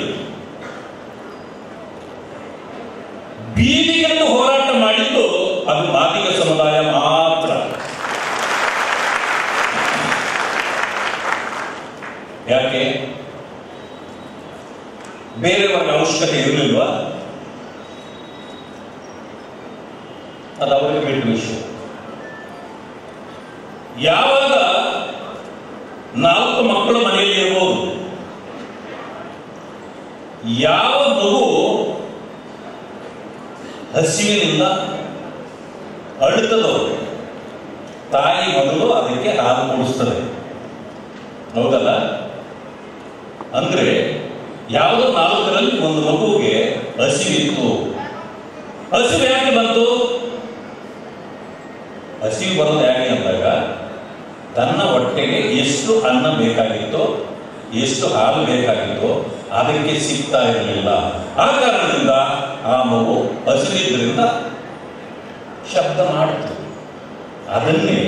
ಬೀದಿಗೆಂದು ಹೋರಾಟ ಮಾಡಿದ್ದು ಅದು ಮಾದಿಗ ಸಮುದಾಯ ಮಾತ್ರ. ಯಾಕೆ? ಬೇರೆಯವರ ಅವಶ್ಯಕತೆ ಇರಲಿಲ್ವಾ? ಅದು ಅವರಿಗೆ ಬಿಟ್ಟ ವಿಷಯ. ಯಾವಾಗ 4 ಮಕ್ಕಳು ಮನೆಯಲ್ಲಿ ಇರಬಹುದು, ಯಾವ ಮಗು ಹಸಿವಿನಿಂದ ಅಳುತ್ತದೋ ತಾಯಿ ಮೊದಲು ಅದಕ್ಕೆ ಹಾಲು ಕುಡಿಸ್ತದೆ, ಹೌದಲ್ಲ? ಅಂದ್ರೆ ಯಾವುದೋ 4ರಲ್ಲಿ ಒಂದು ಮಗುವಿಗೆ ಹಸಿವಿತ್ತು. ಹಸಿವು ಯಾಕೆ ಬಂತು? ಹಸಿವು ಬರೋದು ಯಾಕೆ ಅಂದಾಗ ತನ್ನ ಹೊಟ್ಟೆಗೆ ಎಷ್ಟು ಅನ್ನ ಬೇಕಾಗಿತ್ತೋ, ಎಷ್ಟು ಹಾಲು ಬೇಕಾಗಿತ್ತೋ ಅದಕ್ಕೆ ಸಿಗ್ತಾ ಇರಲಿಲ್ಲ. ಆ ಕಾರಣದಿಂದ ಆ ಮಗು ಹಸಿವಿದ್ರಿಂದ ಶಬ್ದ ಮಾಡುತ್ತೆ. ಅದನ್ನೇ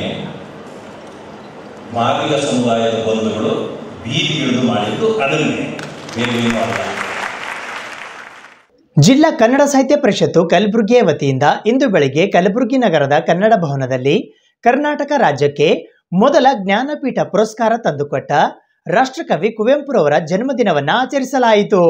ಮಾದಿಗ ಸಮುದಾಯದ ಬಂಧುಗಳು ಬೀದಿಗಿಳಿದು ಮಾಡಿದ್ದು ಅದನ್ನೇ, ಬೇರೇನೂ ಅಲ್ಲ. ಜಿಲ್ಲಾ ಕನ್ನಡ ಸಾಹಿತ್ಯ ಪರಿಷತ್ತು ಕಲಬುರಗಿಯ ವತಿಯಿಂದ ಇಂದು ಬೆಳಗ್ಗೆ ಕಲಬುರಗಿ ನಗರದ ಕನ್ನಡ ಭವನದಲ್ಲಿ ಕರ್ನಾಟಕ ರಾಜ್ಯಕ್ಕೆ ಮೊದಲ ಜ್ಞಾನಪೀಠ ಪುರಸ್ಕಾರ ತಂದುಕೊಟ್ಟ ರಾಷ್ಟ್ರಕವಿ ಕುವೆಂಪುರವರ ಜನ್ಮದಿನವನ್ನು ಆಚರಿಸಲಾಯಿತು.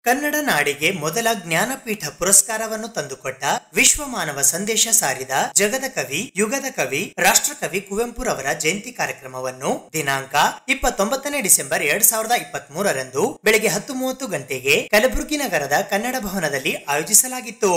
ಕನ್ನಡ ನಾಡಿಗೆ ಮೊದಲ ಜ್ಞಾನಪೀಠ ಪುರಸ್ಕಾರವನ್ನು ತಂದುಕೊಟ್ಟ ವಿಶ್ವ ಮಾನವ ಸಂದೇಶ ಸಾರಿದ ಜಗದ ಕವಿ, ಯುಗದ ಕವಿ, ರಾಷ್ಟ್ರಕವಿ ಕುವೆಂಪುರವರ ಜಯಂತಿ ಕಾರ್ಯಕ್ರಮವನ್ನು ದಿನಾಂಕ 29 ಡಿಸೆಂಬರ್ 2023 ಬೆಳಗ್ಗೆ 10:30 ಗಂಟೆಗೆ ಕಲಬುರಗಿ ನಗರದ ಕನ್ನಡ ಭವನದಲ್ಲಿ ಆಯೋಜಿಸಲಾಗಿತ್ತು.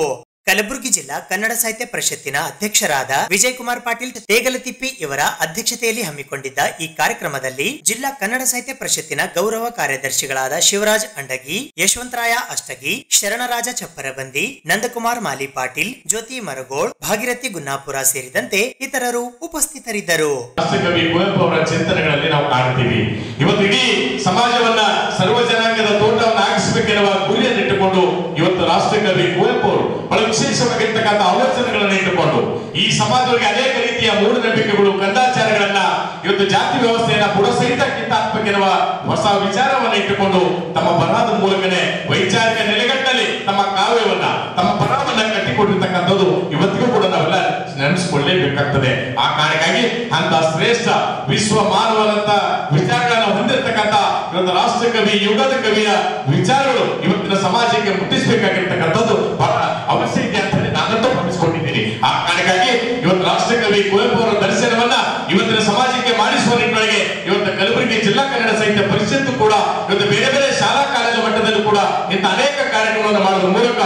ಕಲಬುರಗಿ ಜಿಲ್ಲಾ ಕನ್ನಡ ಸಾಹಿತ್ಯ ಪರಿಷತ್ತಿನ ಅಧ್ಯಕ್ಷರಾದ ವಿಜಯಕುಮಾರ್ ಪಾಟೀಲ್ ತೇಗಲತಿಪ್ಪಿ ಇವರ ಅಧ್ಯಕ್ಷತೆಯಲ್ಲಿ ಹಮ್ಮಿಕೊಂಡಿದ್ದ ಈ ಕಾರ್ಯಕ್ರಮದಲ್ಲಿ ಜಿಲ್ಲಾ ಕನ್ನಡ ಸಾಹಿತ್ಯ ಪರಿಷತ್ತಿನ ಗೌರವ ಕಾರ್ಯದರ್ಶಿಗಳಾದ ಶಿವರಾಜ್ ಅಂಡಗಿ, ಯಶವಂತರಾಯ ಅಷ್ಟಗಿ, ಶರಣರಾಜ ಚಪ್ಪರಬಂದಿ, ನಂದಕುಮಾರ್ ಮಾಲಿ ಪಾಟೀಲ್, ಜ್ಯೋತಿ ಮರಗೋಳ್, ಭಾಗಿರಥಿ ಗುನ್ನಾಪುರ ಸೇರಿದಂತೆ ಇತರರು ಉಪಸ್ಥಿತರಿದ್ದರು. ರಾಷ್ಟ್ರಕವಿ ಕುವೆಂಪು ಅವರ ಚಿಂತನೆಗಳಲ್ಲಿ ನಾವು ಕಾಣ್ತೀವಿ. ಇವತ್ತು ಇಡೀ ಸಮಾಜವನ್ನ ಸರ್ವ ಜನಾಂಗದ ತೋಟವನ್ನು ಆಗಿಸಬೇಕೆನ್ನುವ ಗುರಿಯನ್ನಿಟ್ಟುಕೊಂಡು ಇವತ್ತು ರಾಷ್ಟ್ರಕವಿ ಕುವೆಂಪು ಅವರು ಬಹಳ ವಿಶೇಷವಾಗಿರ್ತಕ್ಕಂಥ ಆಲೋಚನೆಗಳನ್ನು ಇಟ್ಟುಕೊಂಡು ಈ ಸಮಾಜಗಳಿಗೆ ಅನೇಕ ರೀತಿಯ ಮೂಢನಂಬಿಕೆಗಳು, ಕಂದಾಚಾರಗಳನ್ನ, ಇವತ್ತು ಜಾತಿ ವ್ಯವಸ್ಥೆಯನ್ನ ಬುಡಸಹಿತ ಕಿತ್ತಾಕ್ಬೇಕೆನ್ನುವ ಹೊಸ ವಿಚಾರವನ್ನ ಇಟ್ಟುಕೊಂಡು ತಮ್ಮ ಬರಹದ ಮೂಲಕನೇ ವೈಚಾರಿಕ ನೆಲೆಗಟ್ಟಲ್ಲಿ ತಮ್ಮ ಕಾವ್ಯವನ್ನ, ತಮ್ಮ ಬರಹವನ್ನ ಕಟ್ಟಿಕೊಟ್ಟಿರ್ತಕ್ಕಂಥದ್ದು ಇವತ್ತಿಗೂ ಕೂಡ ನಾವೆಲ್ಲ ನೆನೆಸಿಕೊಳ್ಳಲೇಬೇಕಾಗ್ತದೆ. ಆ ಕಾರಣಕ್ಕಾಗಿ ಅಂತ ಶ್ರೇಷ್ಠ ವಿಶ್ವ ಮಾನವನಂತ ವಿಚಾರಗಳನ್ನು ಹೊಂದಿರತಕ್ಕಂಥ ಇವತ್ತು ರಾಷ್ಟ್ರಕವಿ, ಯುಗದ ಕವಿಯ ವಿಚಾರಗಳು ಇವತ್ತಿನ ಸಮಾಜಕ್ಕೆ ಮುಟ್ಟಿಸಬೇಕಾಗಿರ್ತಕ್ಕಂಥದ್ದು ಬಹಳ ಅವಶ್ಯ ಇದೆ ಅಂತ ಹೇಳಿ ನಾನಂತೂ ಭಾವಿಸಿಕೊಂಡಿದ್ದೀನಿ. ಆ ಕಾರಣಕ್ಕಾಗಿ ಇವತ್ತು ರಾಷ್ಟ್ರಕವಿ ಕುವೆಂಪು ಅವರ ದರ್ಶನವನ್ನ ಇವತ್ತಿನ ಸಮಾಜಕ್ಕೆ ಮಾಡಿಸುವ ನಿಟ್ಟಿನೊಳಗೆ ಇವತ್ತು ಕಲಬುರಗಿ ಜಿಲ್ಲಾ ಕನ್ನಡ ಸಾಹಿತ್ಯ ಪರಿಷತ್ತು ಕೂಡ ಇವತ್ತು ಬೇರೆ ಬೇರೆ ಶಾಲಾ ಕಾಲೇಜು ಮಟ್ಟದಲ್ಲೂ ಕೂಡ ಇಂಥ ಅನೇಕ ಕಾರ್ಯಕ್ರಮವನ್ನು ಮಾಡುವ ಮೂಲಕ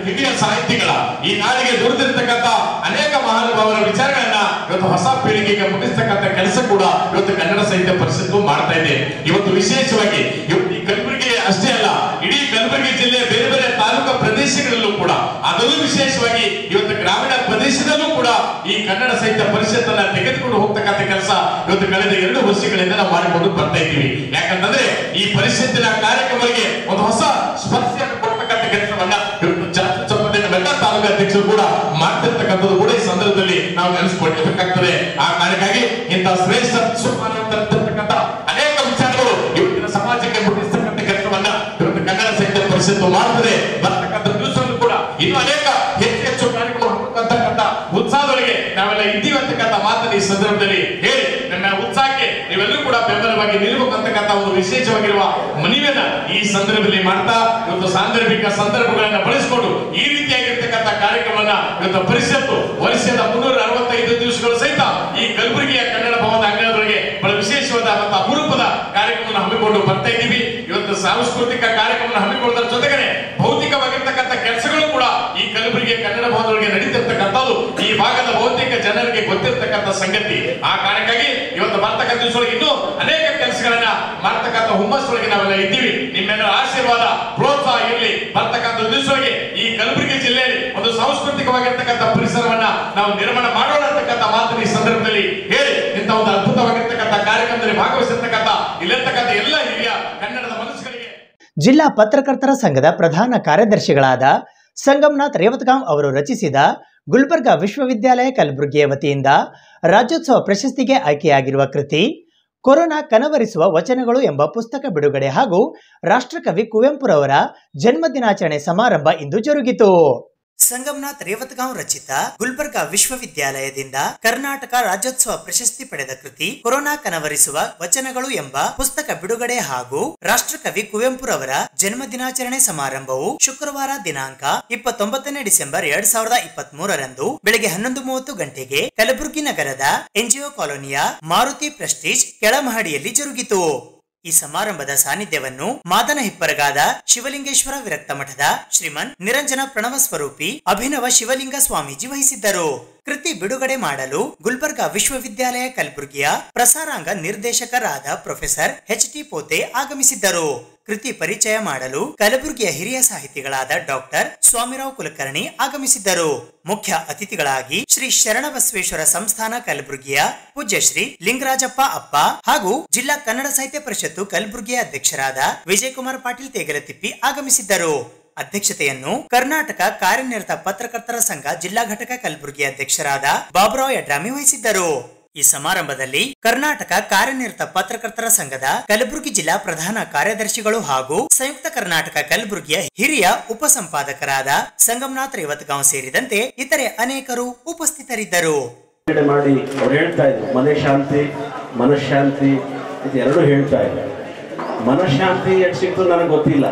ಹಿರಿಯ ಸಾಹಿತಿಗಳ, ಈ ನಾಡಿಗೆ ದುಡಿದಿರ್ತಕ್ಕಂಥ ಅನೇಕ ಮಹಾನುಭಾವರ ವಿಚಾರಗಳನ್ನ ಇವತ್ತು ಹೊಸ ಪೀಳಿಗೆಗೆ ಮುಟ್ಟಿಸ್ತಕ್ಕಂಥ ಕೆಲಸ ಕೂಡ ಇವತ್ತು ಕನ್ನಡ ಸಾಹಿತ್ಯ ಪರಿಷತ್ತು ಮಾಡ್ತಾ ಇದೆ. ಇವತ್ತು ವಿಶೇಷವಾಗಿ ಇವತ್ತು ಈ ಕಲಬುರಗಿ ಅಷ್ಟೇ ಅಲ್ಲ, ಇಡೀ ಕಲಬುರಗಿ ಜಿಲ್ಲೆಯ ಬೇರೆ ಬೇರೆ ತಾಲೂಕಾ ಪ್ರದೇಶಗಳಲ್ಲೂ ಕೂಡ, ಅದರಲ್ಲೂ ವಿಶೇಷವಾಗಿ ಇವತ್ತು ಗ್ರಾಮೀಣ ಪ್ರದೇಶದಲ್ಲೂ ಕೂಡ ಈ ಕನ್ನಡ ಸಾಹಿತ್ಯ ಪರಿಷತ್ತನ್ನ ತೆಗೆದುಕೊಂಡು ಹೋಗ್ತಕ್ಕಂಥ ಕೆಲಸ ಇವತ್ತು ಕಳೆದ 2 ವರ್ಷಗಳಿಂದ ನಾವು ಮಾಡಿಕೊಂಡು ಬರ್ತಾ ಇದ್ದೀವಿ. ಯಾಕಂತಂದ್ರೆ ಈ ಪರಿಷತ್ತಿನ ಕಾರ್ಯಕ್ರಮಗಳಿಗೆ ಒಂದು ಹೊಸ ಸ್ಪರ್ಶೆಯನ್ನು ಕೊಡ್ತಕ್ಕಂಥ ಕೆಲಸವನ್ನ ಎಲ್ಲ ತಾಲೂಕು ಅಧ್ಯಕ್ಷರು ಕೂಡ ಮಾಡ್ತಿರ್ತಕ್ಕಂಥದ್ದು ಕೂಡ ಈ ಸಂದರ್ಭದಲ್ಲಿ ನಾವು ನೆನೆಸಿಕೊಳ್ಳಬೇಕಾಗ್ತದೆ. ಆ ಕಾರಣಕ್ಕಾಗಿ ಇಂತಹ ಶ್ರೇಷ್ಠ ತರ್ತಕ್ಕಂಥ ಅನೇಕ ವಿಚಾರಗಳು ಇವತ್ತಿನ ಸಮಾಜಕ್ಕೆ ಮುಟ್ಟಿಸ್ತಕ್ಕಂಥ ಕೆಲಸವನ್ನ ಇವತ್ತು ಕನ್ನಡ ಸಾಹಿತ್ಯ ಪರಿಷತ್ತು ಮಾಡ್ತದೆ. ಬರ್ತಕ್ಕಂಥ ದಿವಸಗಳು ಕೂಡ ಇನ್ನು ಅನೇಕ ಹೆಚ್ಚು ಕಾರ್ಯಕ್ರಮ ಅಂತಕ್ಕಂಥ ಉತ್ಸಾಹದೊಳಗೆ ನಾವೆಲ್ಲ ಇದ್ದೀವಿ ಅಂತಕ್ಕಂಥ ಮಾತನ್ನು ಈ ಸಂದರ್ಭದಲ್ಲಿ ಹೇಳಿ ನಮ್ಮ ಉತ್ಸಾಹಕ್ಕೆ ನೀವೆಲ್ಲರೂ ಕೂಡ ಬೆಂಬಲವಾಗಿ ನಿಲ್ಲಬೇಕಂತಕ್ಕಂಥ ಒಂದು ವಿಶೇಷವಾಗಿರುವ ಮನವಿಯನ್ನ ಈ ಸಂದರ್ಭದಲ್ಲಿ ಮಾಡ್ತಾ ಇವತ್ತು ಸಾಂದರ್ಭಿಕ ಸಂದರ್ಭಗಳನ್ನ ಬಳಸಿಕೊಂಡು ಈ ರೀತಿಯಾಗಿರ್ತಕ್ಕಂಥ ಕಾರ್ಯಕ್ರಮವನ್ನ ಇವತ್ತು ಪರಿಷತ್ತು ವರ್ಷದ 365 ದಿವಸಗಳು ಸಹಿತ ಈ ಕಲಬುರಗಿಯ ಕನ್ನಡ ಭವನದ ಅಂಗಣದೊಳಗೆ ಬಹಳ ವಿಶೇಷವಾದ ಮತ್ತು ಅಪರೂಪದ ಕಾರ್ಯಕ್ರಮವನ್ನು ಹಮ್ಮಿಕೊಂಡು ಬರ್ತಾ ಇದ್ದೀವಿ. ಇವತ್ತು ಸಾಂಸ್ಕೃತಿಕ ಕಾರ್ಯಕ್ರಮವನ್ನು ಹಮ್ಮಿಕೊಳ್ಳೋದ್ರ ಜೊತೆಗೆ ಭೌತಿಕವಾಗಿರ್ತಕ್ಕಂಥ ಕೆಲಸಗಳು ಕೂಡ ಈ ಕಲಬುರಗಿಯ ಕನ್ನಡ ಭವನದೊಳಗೆ ನಡೀತಿರ್ತಕ್ಕಂಥದ್ದು ಈ ಭಾಗದ ಬಹುತೇಕ ಜನರಿಗೆ ಗೊತ್ತಿರ್ತಕ್ಕಂಥ ಸಂಗತಿ. ಆ ಕಾರಣಕ್ಕಾಗಿ ಇವತ್ತು ಬರ್ತಕ್ಕಂಥ ದಿವಸದೊಳಗೆ ಇನ್ನೂ ಅನೇಕ ಕೆಲಸಗಳನ್ನ ಮಾಡ್ತಕ್ಕಂಥ ಹುಮ್ಮಸ್ಸೊಳಗೆ ನಾವೆಲ್ಲ ಇದ್ದೀವಿ. ನಿಮ್ಮೆಲ್ಲರ ಆಶೀರ್ವಾದ, ಪ್ರೋತ್ಸಾಹ ಇರಲಿ. ಬರ್ತಕ್ಕಂಥ ದಿವಸದೊಳಗೆ ಈ ಕಲಬುರಗಿ ಜಿಲ್ಲೆಯಲ್ಲಿ ಒಂದು ಸಾಂಸ್ಕೃತಿಕವಾಗಿರ್ತಕ್ಕಂಥ ಪರಿಸರವನ್ನ ನಾವು ನಿರ್ಮಾಣ ಮಾಡೋಣ ಅಂತಕ್ಕಂಥ ಮಾತನ್ನು ಈ ಸಂದರ್ಭದಲ್ಲಿ ಹೇಳಿ ಇಂಥ ಒಂದು ಅದ್ಭುತವಾಗಿರ್ತಕ್ಕಂಥ ಕಾರ್ಯಕ್ರಮದಲ್ಲಿ ಭಾಗವಹಿಸಿರ್ತಕ್ಕಂಥ ಇಲ್ಲಿರ್ತಕ್ಕಂಥ ಎಲ್ಲ ಹಿರಿಯ ಕನ್ನಡದ ಮನಸ್ಸುಗಳಿಗೆ ಜಿಲ್ಲಾ ಪತ್ರಕರ್ತರ ಸಂಘದ ಪ್ರಧಾನ ಕಾರ್ಯದರ್ಶಿಗಳಾದ ಸಂಗಮನಾಥ್ ರೇವತ್ಗಾಂವ್ ಅವರು ರಚಿಸಿದ ಗುಲ್ಬರ್ಗಾ ವಿಶ್ವವಿದ್ಯಾಲಯ ಕಲಬುರಗಿಯ ವತಿಯಿಂದ ರಾಜ್ಯೋತ್ಸವ ಪ್ರಶಸ್ತಿಗೆ ಆಯ್ಕೆಯಾಗಿರುವ ಕೃತಿ ಕೊರೋನಾ ಕನವರಿಸುವ ವಚನಗಳು ಎಂಬ ಪುಸ್ತಕ ಬಿಡುಗಡೆ ಹಾಗೂ ರಾಷ್ಟ್ರಕವಿ ಕುವೆಂಪುರವರ ಜನ್ಮದಿನಾಚರಣೆ ಸಮಾರಂಭ ಇಂದು ಜರುಗಿತು. ಸಂಗಮನಾಥ್ ರೇವತ್ಗಾಂವ್ ರಚಿತ ಗುಲ್ಬರ್ಗಾ ವಿಶ್ವವಿದ್ಯಾಲಯದಿಂದ ಕರ್ನಾಟಕ ರಾಜ್ಯೋತ್ಸವ ಪ್ರಶಸ್ತಿ ಪಡೆದ ಕೃತಿ ಕೊರೋನಾ ಕನವರಿಸುವ ವಚನಗಳು ಎಂಬ ಪುಸ್ತಕ ಬಿಡುಗಡೆ ಹಾಗೂ ರಾಷ್ಟ್ರಕವಿ ಕುವೆಂಪುರವರ ಜನ್ಮದಿನಾಚರಣೆ ಸಮಾರಂಭವು ಶುಕ್ರವಾರ ದಿನಾಂಕ 29 ಡಿಸೆಂಬರ್ 2023 ಬೆಳಗ್ಗೆ 11:30 ಗಂಟೆಗೆ ಕಲಬುರಗಿ ನಗರದ ಎನ್ಜಿಒ ಕಾಲೋನಿಯ ಮಾರುತಿ ಪ್ರೆಸ್ಟೀಜ್ ಕೆಳಮಹಡಿಯಲ್ಲಿ ಜರುಗಿತು. ಈ ಸಮಾರಂಭದ ಸಾನ್ನಿಧ್ಯವನ್ನು ಮಾದನ ಹಿಪ್ಪರಗಾದ ಶಿವಲಿಂಗೇಶ್ವರ ವಿರಕ್ತ ಮಠದ ಶ್ರೀಮನ್ ನಿರಂಜನ ಪ್ರಣವ ಸ್ವರೂಪಿ ಅಭಿನವ ಶಿವಲಿಂಗ ಸ್ವಾಮೀಜಿ ವಹಿಸಿದ್ದರು. ಕೃತಿ ಬಿಡುಗಡೆ ಮಾಡಲು ಗುಲ್ಬರ್ಗಾ ವಿಶ್ವವಿದ್ಯಾಲಯ ಕಲಬುರಗಿಯ ಪ್ರಸಾರಾಂಗ ನಿರ್ದೇಶಕರಾದ ಪ್ರೊಫೆಸರ್ HT ಪೋತೆ ಆಗಮಿಸಿದ್ದರು. ಕೃತಿ ಪರಿಚಯ ಮಾಡಲು ಕಲಬುರಗಿಯ ಹಿರಿಯ ಸಾಹಿತಿಗಳಾದ ಡಾಕ್ಟರ್ ಸ್ವಾಮಿರಾವ್ ಕುಲಕರ್ಣಿ ಆಗಮಿಸಿದ್ದರು. ಮುಖ್ಯ ಅತಿಥಿಗಳಾಗಿ ಶ್ರೀ ಶರಣಬಸವೇಶ್ವರ ಸಂಸ್ಥಾನ ಕಲಬುರಗಿಯ ಪೂಜ್ಯ ಶ್ರೀ ಲಿಂಗರಾಜಪ್ಪ ಅಪ್ಪ ಹಾಗೂ ಜಿಲ್ಲಾ ಕನ್ನಡ ಸಾಹಿತ್ಯ ಪರಿಷತ್ತು ಕಲಬುರಗಿಯ ಅಧ್ಯಕ್ಷರಾದ ವಿಜಯಕುಮಾರ್ ಪಾಟೀಲ್ ತೇಗಲತಿಪ್ಪಿ ಆಗಮಿಸಿದ್ದರು. ಅಧ್ಯಕ್ಷತೆಯನ್ನು ಕರ್ನಾಟಕ ಕಾರ್ಯನಿರತ ಪತ್ರಕರ್ತರ ಸಂಘ ಜಿಲ್ಲಾ ಘಟಕ ಕಲಬುರಗಿ ಅಧ್ಯಕ್ಷರಾದ ಬಾಬುರಾವ್ ಯಡ್ರಾಮಿ ವಹಿಸಿದ್ದರು. ಈ ಸಮಾರಂಭದಲ್ಲಿ ಕರ್ನಾಟಕ ಕಾರ್ಯನಿರತ ಪತ್ರಕರ್ತರ ಸಂಘದ ಕಲಬುರಗಿ ಜಿಲ್ಲಾ ಪ್ರಧಾನ ಕಾರ್ಯದರ್ಶಿಗಳು ಹಾಗೂ ಸಂಯುಕ್ತ ಕರ್ನಾಟಕ ಕಲಬುರಗಿಯ ಹಿರಿಯ ಉಪಸಂಪಾದಕರಾದ ಸಂಗಮನಾಥ್ ರೇವತ್ಗಾಂವ್ ಸೇರಿದಂತೆ ಇತರೆ ಅನೇಕರು ಉಪಸ್ಥಿತರಿದ್ದರು. ಮಾಡಿ ಅವ್ರು ಹೇಳ್ತಾ ಇದ್ರು ಮನೆ ಶಾಂತಿ ಮನಃಶಾಂತಿ ಇದು ಎರಡು ಹೇಳ್ತಾ ಇದ್ದಾರೆ. ಮನಃಶಾಂತಿ ಎಷ್ಟು ಸಿಗ್ತದೆ ನನಗೆ ಗೊತ್ತಿಲ್ಲ.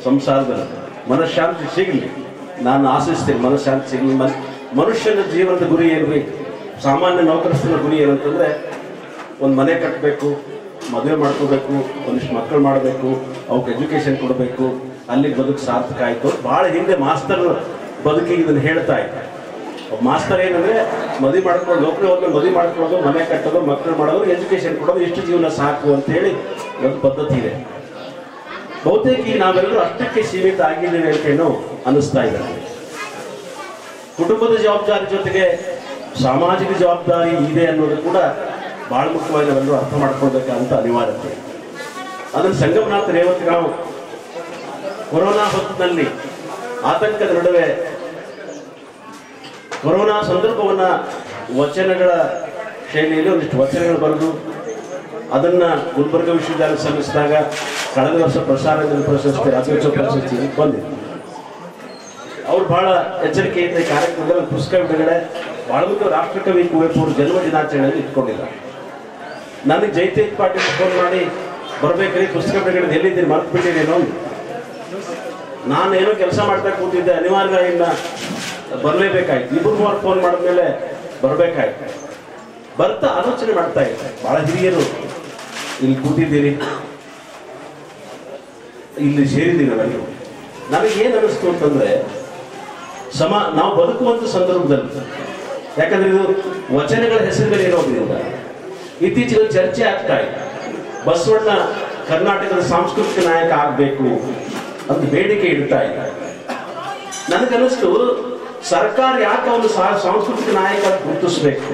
ಸಂಸಾರದಲ್ಲಿ ಮನಃಶಾಂತಿ ಸಿಗಲಿ ನಾನು ಆಶಿಸ್ತೇನೆ. ಮನಃಶಾಂತಿ ಸಿಗಲಿ. ಮನುಷ್ಯನ ಜೀವನದ ಗುರಿ ಏನ್ಬೇಕು? ಸಾಮಾನ್ಯ ನೌಕರಸ್ಥನ ಗುರಿ ಏನಂತಂದ್ರೆ ಒಂದು ಮನೆ ಕಟ್ಟಬೇಕು, ಮದುವೆ ಮಾಡ್ಕೋಬೇಕು, ಒಂದಿಷ್ಟು ಮಕ್ಕಳು ಮಾಡಬೇಕು, ಅವಕ್ಕೆ ಎಜುಕೇಶನ್ ಕೊಡಬೇಕು, ಅಲ್ಲಿ ಬದುಕು ಸಾರ್ಥಕ ಆಯಿತು. ಭಾಳ ಹಿಂದೆ ಮಾಸ್ತರ್ ಬದುಕಿಗೆ ಇದನ್ನು ಹೇಳ್ತಾ ಇದ್ದ. ಮಾಸ್ತರ್ ಏನಂದ್ರೆ ಮದುವೆ ಮಾಡ್ಕೊಂಡು ನೌಕರಿ ಹೋದ್ರೆ ಮದುವೆ ಮಾಡ್ಕೊಳ್ಳೋದು, ಮನೆ ಕಟ್ಟೋದು, ಮಕ್ಕಳು ಮಾಡೋದು, ಎಜುಕೇಶನ್ ಕೊಡೋದು, ಇಷ್ಟು ಜೀವನ ಸಾಕು ಅಂತೇಳಿ ಒಂದು ಪದ್ಧತಿ ಇದೆ. ಬಹುತೇಕ ಈಗ ನಾವೆಲ್ಲರೂ ಅಷ್ಟಕ್ಕೆ ಸೀಮಿತ ಆಗಿದ್ದೇವೆ ಅಂತೇನೋ ಅನ್ನಿಸ್ತಾ ಇದ್ದಾರೆ. ಕುಟುಂಬದ ಜವಾಬ್ದಾರಿ ಜೊತೆಗೆ ಸಾಮಾಜಿಕ ಜವಾಬ್ದಾರಿ ಇದೆ ಅನ್ನೋದು ಕೂಡ ಭಾಳ ಮುಖ್ಯವಾಗಿ ನಾವೆಲ್ಲರೂ ಅರ್ಥ ಮಾಡ್ಕೊಳ್ಬೇಕಂತ ಅನಿವಾರ್ಯತೆ. ಅದನ್ನು ಸಂಗಮನಾಥ್ ರೇವತ್ಗಾಂವ್ ಕೊರೋನಾ ಹೊತ್ತಿನಲ್ಲಿ ಆತಂಕದ ನಡುವೆ ಕೊರೋನಾ ಸಂದರ್ಭವನ್ನು ವಚನಗಳ ಶೈಲಿಯಲ್ಲಿ ಒಂದಿಷ್ಟು ವಚನಗಳು ಬರೆದು ಅದನ್ನು ಗುಲ್ಬರ್ಗ ವಿಶ್ವವಿದ್ಯಾಲಯ ಸಲ್ಲಿಸಿದಾಗ ಕಳೆದ ವರ್ಷ ಪ್ರಸಾರ ಪ್ರಶಸ್ತಿ ರಾಜ್ಯೋತ್ಸವ ಪ್ರಶಸ್ತಿ ಬಂದಿದೆ. ಅವ್ರು ಬಹಳ ಎಚ್ಚರಿಕೆಯಿಂದ ಈ ಕಾರ್ಯಕ್ರಮದಲ್ಲಿ ಪುಸ್ತಕ ಬಿಡುಗಡೆ ಬಹಳ ಮುಖ್ಯ ರಾಷ್ಟ್ರಕವಿ ಕುವೆಂಪು ಅವರು ಜನ್ಮ ದಿನಾಚರಣೆಯಲ್ಲಿ ಇಟ್ಕೊಂಡಿದ್ದಾರೆ. ನನಗೆ ಜೈತೇಜ್ ಪಾಟೀಲ್ ಫೋನ್ ಮಾಡಿ ಬರಬೇಕ್ರಿ ಪುಸ್ತಕ ಬಿಡುಗಡೆ ಎಲ್ಲಿದ್ದೀನಿ ಮರ್ತು ಬಿಟ್ಟಿದ್ದೇನೋ. ನಾನೇನೋ ಕೆಲಸ ಮಾಡ್ತಾ ಕೂತಿದ್ದೆ, ಅನಿವಾರ್ಯದಿಂದ ಬರಲೇಬೇಕಾಯ್ತು. ಇಬ್ಬರು ಮೂವರು ಫೋನ್ ಮಾಡಿದ್ಮೇಲೆ ಬರಬೇಕಾಯ್ತು. ಬರ್ತಾ ಆಲೋಚನೆ ಮಾಡ್ತಾ ಇದ್ದೆ, ಬಹಳ ಹಿರಿಯರು ಇಲ್ಲಿ ಕೂತಿದ್ದೀರಿ, ಇಲ್ಲಿ ಸೇರಿದ್ದೀವಿ ನಾವೆಲ್ಲರೂ. ನನಗೇನು ಅನ್ನಿಸ್ತು ಅಂತಂದ್ರೆ ನಾವು ಬದುಕುವಂಥ ಸಂದರ್ಭದಲ್ಲಿ, ಯಾಕಂದ್ರೆ ಇದು ವಚನಗಳ ಹೆಸರುಗಳು ಇರೋದ್ರಿಂದ ಇತ್ತೀಚೆಗೆ ಚರ್ಚೆ ಆಗ್ತಾ ಇದೆ. ಬಸವಣ್ಣ ಕರ್ನಾಟಕದ ಸಾಂಸ್ಕೃತಿಕ ನಾಯಕ ಆಗಬೇಕು ಅಂತ ಬೇಡಿಕೆ ಇಡ್ತಾ ಇದ್ದಾರೆ. ನನಗನ್ನಿಸ್ತು ಸರ್ಕಾರ ಯಾಕೆ ಒಂದು ಸಾಂಸ್ಕೃತಿಕ ನಾಯಕ ಗುರುತಿಸ್ಬೇಕು?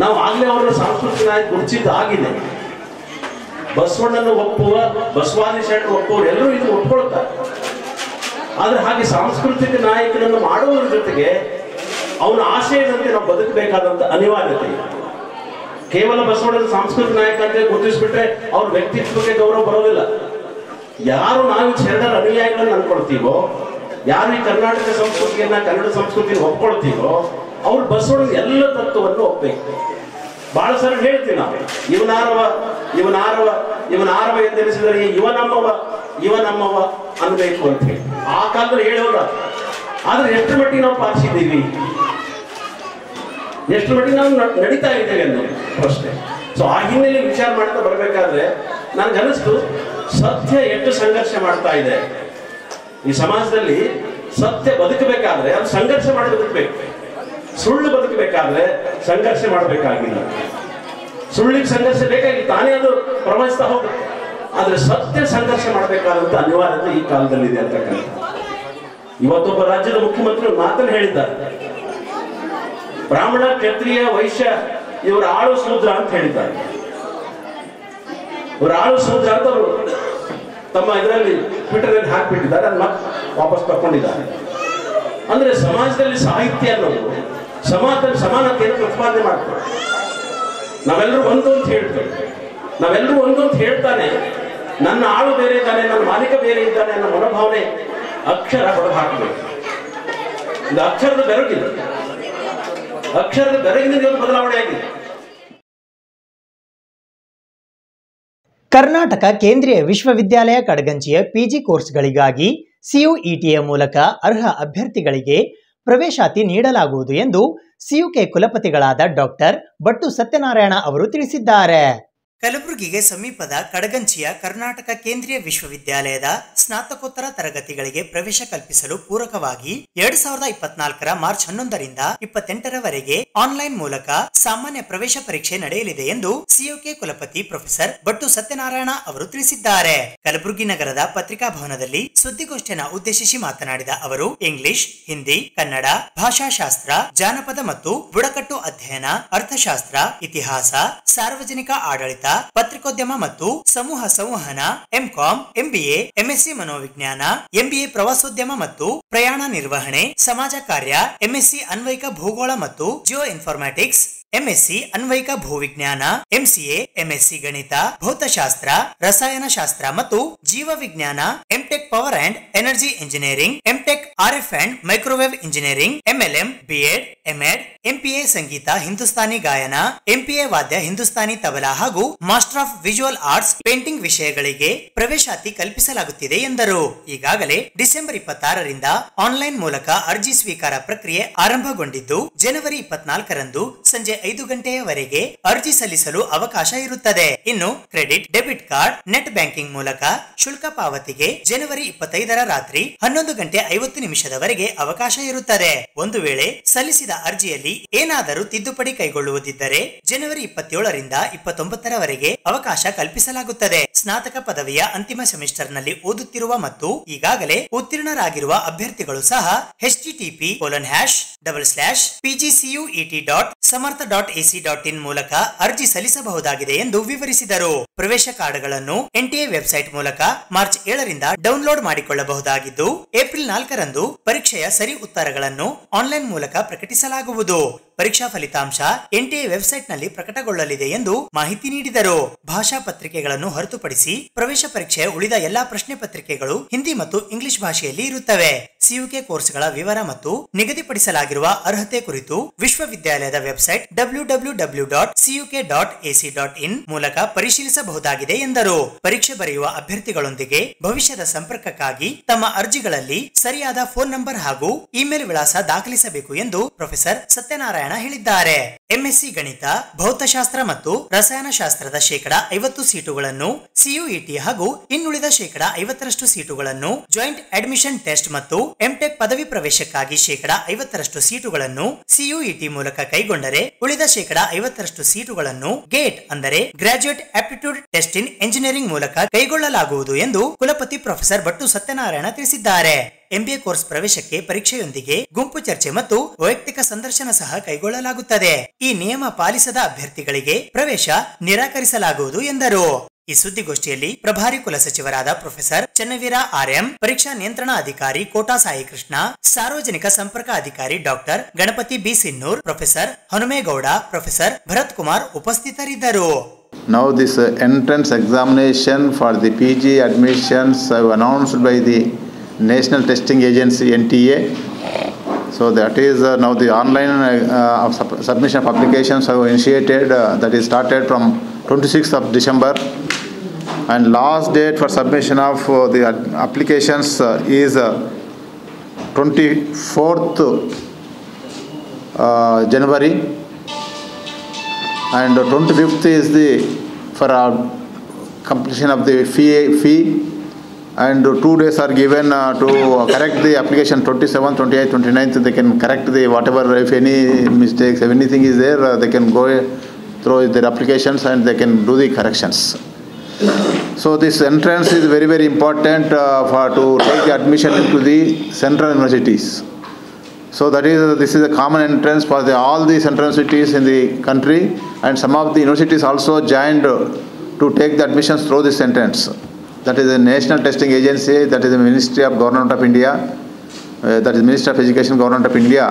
ನಾವು ಆಗ್ಲೇ ಅವರನ್ನ ಸಾಂಸ್ಕೃತಿಕ ನಾಯಕ ಗುರುತಿಸಿದ್ದು ಆಗಿದೆ. ಬಸವಣ್ಣನ ಒಪ್ಪುವ, ಬಸವಾದಿ ಶರಣರು ಒಪ್ಪುವರು ಎಲ್ಲರೂ ಇದು ಒಪ್ಕೊಳ್ತಾರೆ. ಆದ್ರೆ ಹಾಗೆ ಸಾಂಸ್ಕೃತಿಕ ನಾಯಕನನ್ನು ಮಾಡುವುದರ ಜೊತೆಗೆ ಅವನ ಆಶಯದಂತೆ ನಾವು ಬದುಕಬೇಕಾದಂತ ಅನಿವಾರ್ಯತೆ ಇದೆ. ಕೇವಲ ಬಸವಣ್ಣನ ಸಾಂಸ್ಕೃತಿಕ ನಾಯಕ ಅಂತ ಗುರುತಿಸ್ಬಿಟ್ರೆ ಅವ್ರ ವ್ಯಕ್ತಿತ್ವಕ್ಕೆ ಗೌರವ ಬರೋದಿಲ್ಲ. ಯಾರು ನಾವು ಶರಣರ ಅನುಯಾಯಿಗಳನ್ನು ಅನ್ಕೊಳ್ತೀವೋ, ಯಾರು ಈ ಕರ್ನಾಟಕ ಸಂಸ್ಕೃತಿಯನ್ನ ಕನ್ನಡ ಸಂಸ್ಕೃತಿಯನ್ನು ಒಪ್ಕೊಳ್ತೀವೋ ಅವ್ರು ಬಸವಣ್ಣನ ಎಲ್ಲ ತತ್ವವನ್ನು ಒಪ್ಪಬೇಕು. ಬಹಳ ಸಲ ಹೇಳ್ತೀವಿ ನಾವು, ಇವನಾರವ ಎಂದೆನಿಸಿದರೆ ಇವನಮ್ಮವ ಅನ್ಬೇಕು ಅಂತ ಹೇಳಿ ಆ ಕಾಲದಲ್ಲಿ ಹೇಳೋಲ್ಲ. ಆದ್ರೆ ಎಷ್ಟು ಮಟ್ಟಿಗೆ ನಾವು ಪಾಲಿಸಿದ್ದೀವಿ, ಎಷ್ಟು ಮಟ್ಟಿಗೆ ನಾವು ನಡೀತಾ ಇದ್ದೇವೆ ಅನ್ನೋ ಪ್ರಶ್ನೆ. ಸೊ ಆ ಹಿನ್ನೆಲೆ ವಿಚಾರ ಮಾಡ್ತಾ ಬರ್ಬೇಕಾದ್ರೆ ನನ್ಗನ್ನಿಸ್ತು ಸತ್ಯ ಎಷ್ಟು ಸಂಘರ್ಷ ಮಾಡ್ತಾ ಇದೆ ಈ ಸಮಾಜದಲ್ಲಿ. ಸತ್ಯ ಬದುಕಬೇಕಾದ್ರೆ ಅದು ಸಂಘರ್ಷ ಮಾಡಿ ಬದುಕಬೇಕು. ಸುಳ್ಳು ಬದುಕಬೇಕಾದ್ರೆ ಸಂಘರ್ಷ ಮಾಡಬೇಕಾಗಿಲ್ಲ. ಸುಳ್ಳಿಗೆ ಸಂಘರ್ಷ ಬೇಕಾಗಿ ತಾನೇ ಅದು ಪ್ರವಹಿಸ್ತಾ ಹೋಗುತ್ತೆ. ಆದ್ರೆ ಸತ್ಯ ಸಂಘರ್ಷ ಮಾಡಬೇಕಾದಂತ ಅನಿವಾರ್ಯತೆ ಈ ಕಾಲದಲ್ಲಿ ಇದೆ ಅಂತಕ್ಕಂಥ. ಇವತ್ತೊಬ್ಬ ರಾಜ್ಯದ ಮುಖ್ಯಮಂತ್ರಿ ಮಾತನ್ನು ಹೇಳಿದ್ದಾರೆ, ಬ್ರಾಹ್ಮಣ ಕ್ಷತ್ರಿಯ ವೈಶ್ಯ ಇವರ ಆಳು ಸೂದ್ರ ಅಂತ ಹೇಳಿದ್ದಾರೆ. ಇವರು ಆಳು ಸೂದ್ರ ಅಂತ ಅವರು ತಮ್ಮ ಇದರಲ್ಲಿ ಟ್ವಿಟರ್ ಹಾಕ್ಬಿಟ್ಟಿದ್ದಾರೆ, ಅದನ್ನ ವಾಪಸ್ ತಕೊಂಡಿದ್ದಾರೆ. ಅಂದ್ರೆ ಸಮಾಜದಲ್ಲಿ ಸಾಹಿತ್ಯ ಅನ್ನೋದು ಸಮಾನತೆಯನ್ನು ಪ್ರತಿಪಾದನೆ ಮಾಡ್ತಾರೆ. ನಾವೆಲ್ಲರೂ ಒಂದು ಅಂತ ಹೇಳ್ತೇವೆ, ನಾವೆಲ್ಲರೂ ಒಂದು ಅಂತ ಹೇಳ್ತಾನೆ ನನ್ನ ಆಳು ಬೇರೆ ಇದ್ದಾನೆ, ನನ್ನ ಮಾಲೀಕ ಬೇರೆ ಇದ್ದಾನೆ ಅನ್ನೋ ಮನೋಭಾವನೆ ಅಕ್ಷರ ಹೊಡೆದು ಹಾಕಬೇಕು. ಇದು ಅಕ್ಷರದ ಬೆರಗಿದೆ, ಅಕ್ಷರದ ಬೆರಗಿನಿಂದ ಒಂದು ಬದಲಾವಣೆ ಆಗಿದೆ. ಕರ್ನಾಟಕ ಕೇಂದ್ರೀಯ ವಿಶ್ವವಿದ್ಯಾಲಯ ಕಡಗಂಚಿಯ ಪಿಜಿ ಕೋರ್ಸ್ಗಳಿಗಾಗಿ ಸಿಯುಇಟಿಯ ಮೂಲಕ ಅರ್ಹ ಅಭ್ಯರ್ಥಿಗಳಿಗೆ ಪ್ರವೇಶಾತಿ ನೀಡಲಾಗುವುದು ಎಂದು ಸಿಯುಕೆ ಕುಲಪತಿಗಳಾದ ಡಾಕ್ಟರ್ ಬಟ್ಟು ಸತ್ಯನಾರಾಯಣ ಅವರು ತಿಳಿಸಿದ್ದಾರೆ. ಕಲಬುರಗಿಗೆ ಸಮೀಪದ ಕಡಗಂಚಿಯ ಕರ್ನಾಟಕ ಕೇಂದ್ರೀಯ ವಿಶ್ವವಿದ್ಯಾಲಯದ ಸ್ನಾತಕೋತ್ತರ ತರಗತಿಗಳಿಗೆ ಪ್ರವೇಶ ಕಲ್ಪಿಸಲು ಪೂರಕವಾಗಿ 2024 ಮಾರ್ಚ್ 11ರಿಂದ 28ರವರೆಗೆ ಆನ್ಲೈನ್ ಮೂಲಕ ಸಾಮಾನ್ಯ ಪ್ರವೇಶ ಪರೀಕ್ಷೆ ನಡೆಯಲಿದೆ ಎಂದು ಸಿಯುಕೆ ಕುಲಪತಿ ಪ್ರೊಫೆಸರ್ ಬಟ್ಟು ಸತ್ಯನಾರಾಯಣ ಅವರು ತಿಳಿಸಿದ್ದಾರೆ. ಕಲಬುರಗಿ ನಗರದ ಪತ್ರಿಕಾ ಭವನದಲ್ಲಿ ಸುದ್ದಿಗೋಷ್ಠಿಯನ್ನು ಉದ್ದೇಶಿಸಿ ಮಾತನಾಡಿದ ಅವರು ಇಂಗ್ಲಿಷ್, ಹಿಂದಿ, ಕನ್ನಡ, ಭಾಷಾಶಾಸ್ತ್ರ, ಜಾನಪದ ಮತ್ತು ಬುಡಕಟ್ಟು ಅಧ್ಯಯನ, ಅರ್ಥಶಾಸ್ತ್ರ, ಇತಿಹಾಸ, ಸಾರ್ವಜನಿಕ ಆಡಳಿತ, ಪತ್ರಿಕೋದ್ಯಮ ಮತ್ತು ಸಮೂಹ ಸಂವಹನ, ಎಂಕಾಂ, ಎಂಬಿಎ, ಎಂಎಸ್ಸಿ ಮನೋವಿಜ್ಞಾನ, ಎಂಬಿಎ ಪ್ರವಾಸೋದ್ಯಮ ಮತ್ತು ಪ್ರಯಾಣ ನಿರ್ವಹಣೆ, ಸಮಾಜ ಕಾರ್ಯ, ಎಂಎಸ್ಸಿ ಅನ್ವಯಿಕ ಭೂಗೋಳ ಮತ್ತು ಜಿಯೋ ಇನ್ಫಾರ್ಮ್ಯಾಟಿಕ್ಸ್, ಎಂಎಸ್ಸಿ ಅನ್ವಯಿಕ ಭೂವಿಜ್ಞಾನ, ಎಂಸಿಎ, ಎಂಎಸ್ಸಿ ಗಣಿತ, ಭೌತಶಾಸ್ತ್ರ, ರಸಾಯನಶಾಸ್ತ್ರ ಮತ್ತು ಜೀವ ವಿಜ್ಞಾನ, MTech power and energy engineering, MTech RF and microwave engineering, MLM, BEd, MEd, MPA ಸಂಗೀತ ಹಿಂದೂಸ್ತಾನಿ ಗಾಯನ, ಎಂಪಿಎ ವಾದ್ಯ ಹಿಂದೂಸ್ತಾನಿ ತಬಲಾ ಹಾಗೂ master of visual arts painting ವಿಷಯಗಳಿಗೆ ಪ್ರವೇಶಾತಿ ಕಲ್ಪಿಸಲಾಗುತ್ತಿದೆ ಎಂದರು. ಈಗಾಗಲೇ ಡಿಸೆಂಬರ್ 26ರಿಂದ ಆನ್ಲೈನ್ ಮೂಲಕ ಅರ್ಜಿ ಸ್ವೀಕಾರ ಪ್ರಕ್ರಿಯೆ ಆರಂಭಗೊಂಡಿದ್ದು ಜನವರಿ 24ರಂದು ಸಂಜೆ 5 ಗಂಟೆಯವರೆಗೆ ಅರ್ಜಿ ಸಲ್ಲಿಸಲು ಅವಕಾಶ ಇರುತ್ತದೆ. ಇನ್ನು credit, debit card, net banking ಮೂಲಕ ಶುಲ್ಕ ಪಾವತಿಗೆ ಜನವರಿ 25ರ ರಾತ್ರಿ 11 ಗಂಟೆ 50 ನಿಮಿಷದವರೆಗೆ ಅವಕಾಶ ಇರುತ್ತದೆ. ಒಂದು ವೇಳೆ ಸಲ್ಲಿಸಿದ ಅರ್ಜಿಯಲ್ಲಿ ಏನಾದರೂ ತಿದ್ದುಪಡಿ ಕೈಗೊಳ್ಳುವುದಿದ್ದರೆ ಜನವರಿ 27ರಿಂದ 29ರವರೆಗೆ ಅವಕಾಶ ಕಲ್ಪಿಸಲಾಗುತ್ತದೆ. ಸ್ನಾತಕ ಪದವಿಯ ಅಂತಿಮ ಸೆಮಿಸ್ಟರ್ ನಲ್ಲಿ ಓದುತ್ತಿರುವ ಮತ್ತು ಈಗಾಗಲೇ ಉತ್ತೀರ್ಣರಾಗಿರುವ ಅಭ್ಯರ್ಥಿಗಳು ಸಹ http://pgcuet.samartha.ac.in ಮೂಲಕ ಅರ್ಜಿ ಸಲ್ಲಿಸಬಹುದಾಗಿದೆ ಎಂದು ವಿವರಿಸಿದರು. ಪ್ರವೇಶ ಕಾರ್ಡ್ಗಳನ್ನು ಎನ್ಟಿಎ ವೆಬ್ಸೈಟ್ ಮೂಲಕ ಮಾರ್ಚ್ 7ರಿಂದ ಡೌನ್ಲೋಡ್ ಮಾಡಿಕೊಳ್ಳಬಹುದಾಗಿದ್ದು ಏಪ್ರಿಲ್ 4ರಂದು ಪರೀಕ್ಷೆಯ ಸರಿ ಉತ್ತರಗಳನ್ನು ಆನ್ಲೈನ್ ಮೂಲಕ ಪ್ರಕಟಿಸಲಾಗುವುದು. ಪರೀಕ್ಷಾ ಫಲಿತಾಂಶ ಎನ್ಟಿಎ ವೆಬ್ಸೈಟ್ ನಲ್ಲಿ ಪ್ರಕಟಗೊಳ್ಳಲಿದೆ ಎಂದು ಮಾಹಿತಿ ನೀಡಿದರು. ಭಾಷಾ ಪತ್ರಿಕೆಗಳನ್ನು ಹೊರತುಪಡಿಸಿ ಪ್ರವೇಶ ಪರೀಕ್ಷೆಯ ಉಳಿದ ಎಲ್ಲಾ ಪ್ರಶ್ನೆ ಪತ್ರಿಕೆಗಳು ಹಿಂದಿ ಮತ್ತು ಇಂಗ್ಲಿಷ್ ಭಾಷೆಯಲ್ಲಿ ಇರುತ್ತವೆ. ಸಿಯುಕೆ ಕೋರ್ಸ್ಗಳ ವಿವರ ಮತ್ತು ನಿಗದಿಪಡಿಸಲಾಗಿರುವ ಅರ್ಹತೆ ಕುರಿತು ವಿಶ್ವವಿದ್ಯಾಲಯದ ವೆಬ್ಸೈಟ್ www.cuk.ac.in ಮೂಲಕ ಪರಿಶೀಲಿಸಬಹುದಾಗಿದೆ ಎಂದರು. ಪರೀಕ್ಷೆ ಬರೆಯುವ ಅಭ್ಯರ್ಥಿಗಳೊಂದಿಗೆ ಭವಿಷ್ಯದ ಸಂಪರ್ಕಕ್ಕಾಗಿ ತಮ್ಮ ಅರ್ಜಿಗಳಲ್ಲಿ ಸರಿಯಾದ ಫೋನ್ ನಂಬರ್ ಹಾಗೂ ಇಮೇಲ್ ವಿಳಾಸ ದಾಖಲಿಸಬೇಕು ಎಂದು ಪ್ರೊಫೆಸರ್ ಸತ್ಯನಾರಾಯಣ ಹೇಳಿದ್ದಾರೆ. ಎಂಎಸ್ಸಿ ಗಣಿತ, ಭೌತಶಾಸ್ತ್ರ ಮತ್ತು ರಸಾಯನಶಾಸ್ತ್ರದ ಶೇಕಡ 50 ಸೀಟುಗಳನ್ನು, ಸಿಯುಇಟಿ ಹಾಗೂ ಇನ್ನುಳಿದ ಶೇಕಡ 50ರಷ್ಟು ಸೀಟುಗಳನ್ನು ಜಾಯಿಂಟ್ ಅಡ್ಮಿಷನ್ ಟೆಸ್ಟ್ ಮತ್ತು ಎಂಟೆಕ್ ಪದವಿ ಪ್ರವೇಶಕ್ಕಾಗಿ ಶೇಕಡ 50ರಷ್ಟು ಸೀಟುಗಳನ್ನು ಸಿಯುಇಟಿ ಮೂಲಕ ಕೈಗೊಂಡರೆ ಉಳಿದ ಶೇಕಡ 50ರಷ್ಟು ಸೀಟುಗಳನ್ನು ಗೇಟ್ ಅಂದರೆ graduate aptitude test in engineering ಮೂಲಕ ಕೈಗೊಳ್ಳಲಾಗುವುದು ಎಂದು ಕುಲಪತಿ ಪ್ರೊಫೆಸರ್ ಭಟ್ಟು ಸತ್ಯನಾರಾಯಣ ತಿಳಿಸಿದ್ದಾರೆ. ಎಂಬಿಎ ಕೋರ್ಸ್ ಪ್ರವೇಶಕ್ಕೆ ಪರೀಕ್ಷೆಯೊಂದಿಗೆ ಗುಂಪು ಚರ್ಚೆ ಮತ್ತು ವೈಯಕ್ತಿಕ ಸಂದರ್ಶನ ಸಹ ಕೈಗೊಳ್ಳಲಾಗುತ್ತದೆ. ಈ ನಿಯಮ ಪಾಲಿಸದ ಅಭ್ಯರ್ಥಿಗಳಿಗೆ ಪ್ರವೇಶ ನಿರಾಕರಿಸಲಾಗುವುದು ಎಂದರು. ಈ ಸುದ್ದಿಗೋಷ್ಠಿಯಲ್ಲಿ ಪ್ರಭಾರಿ ಕುಲಸಚಿವರಾದ ಪ್ರೊಫೆಸರ್ ಚನ್ನವೀರ ಆರ್ಎಂ, ಪರೀಕ್ಷಾ ನಿಯಂತ್ರಣ ಅಧಿಕಾರಿ ಕೋಟಾ ಸಾಯಿ ಕೃಷ್ಣ, ಸಾರ್ವಜನಿಕ ಸಂಪರ್ಕ ಅಧಿಕಾರಿ doctor Ganapathi B Sinnur, professor Hanumegowda, professor Bharath Kumar ಉಪಸ್ಥಿತರಿದ್ದರು. Now this entrance examination for the PG admissions announced by the National Testing Agency NTA. So that is now the online submission of applications have initiated. That is started from 26th of December, and last date for submission of the applications is 24th January, and 25th is the for completion of the fee. And 2 days are given to correct the application. 27th, 28th, 29th they can correct the whatever, if any mistakes, if anything is there, they can go through their applications and they can do the corrections. So this entrance is very, very important to take the admission into the central universities. So this is a common entrance for all the central universities in the country, and some of the universities also joined to take the admissions through this entrance. That is the National Testing Agency, that is the Ministry of Government of India, that is Ministry of Education, Government of India,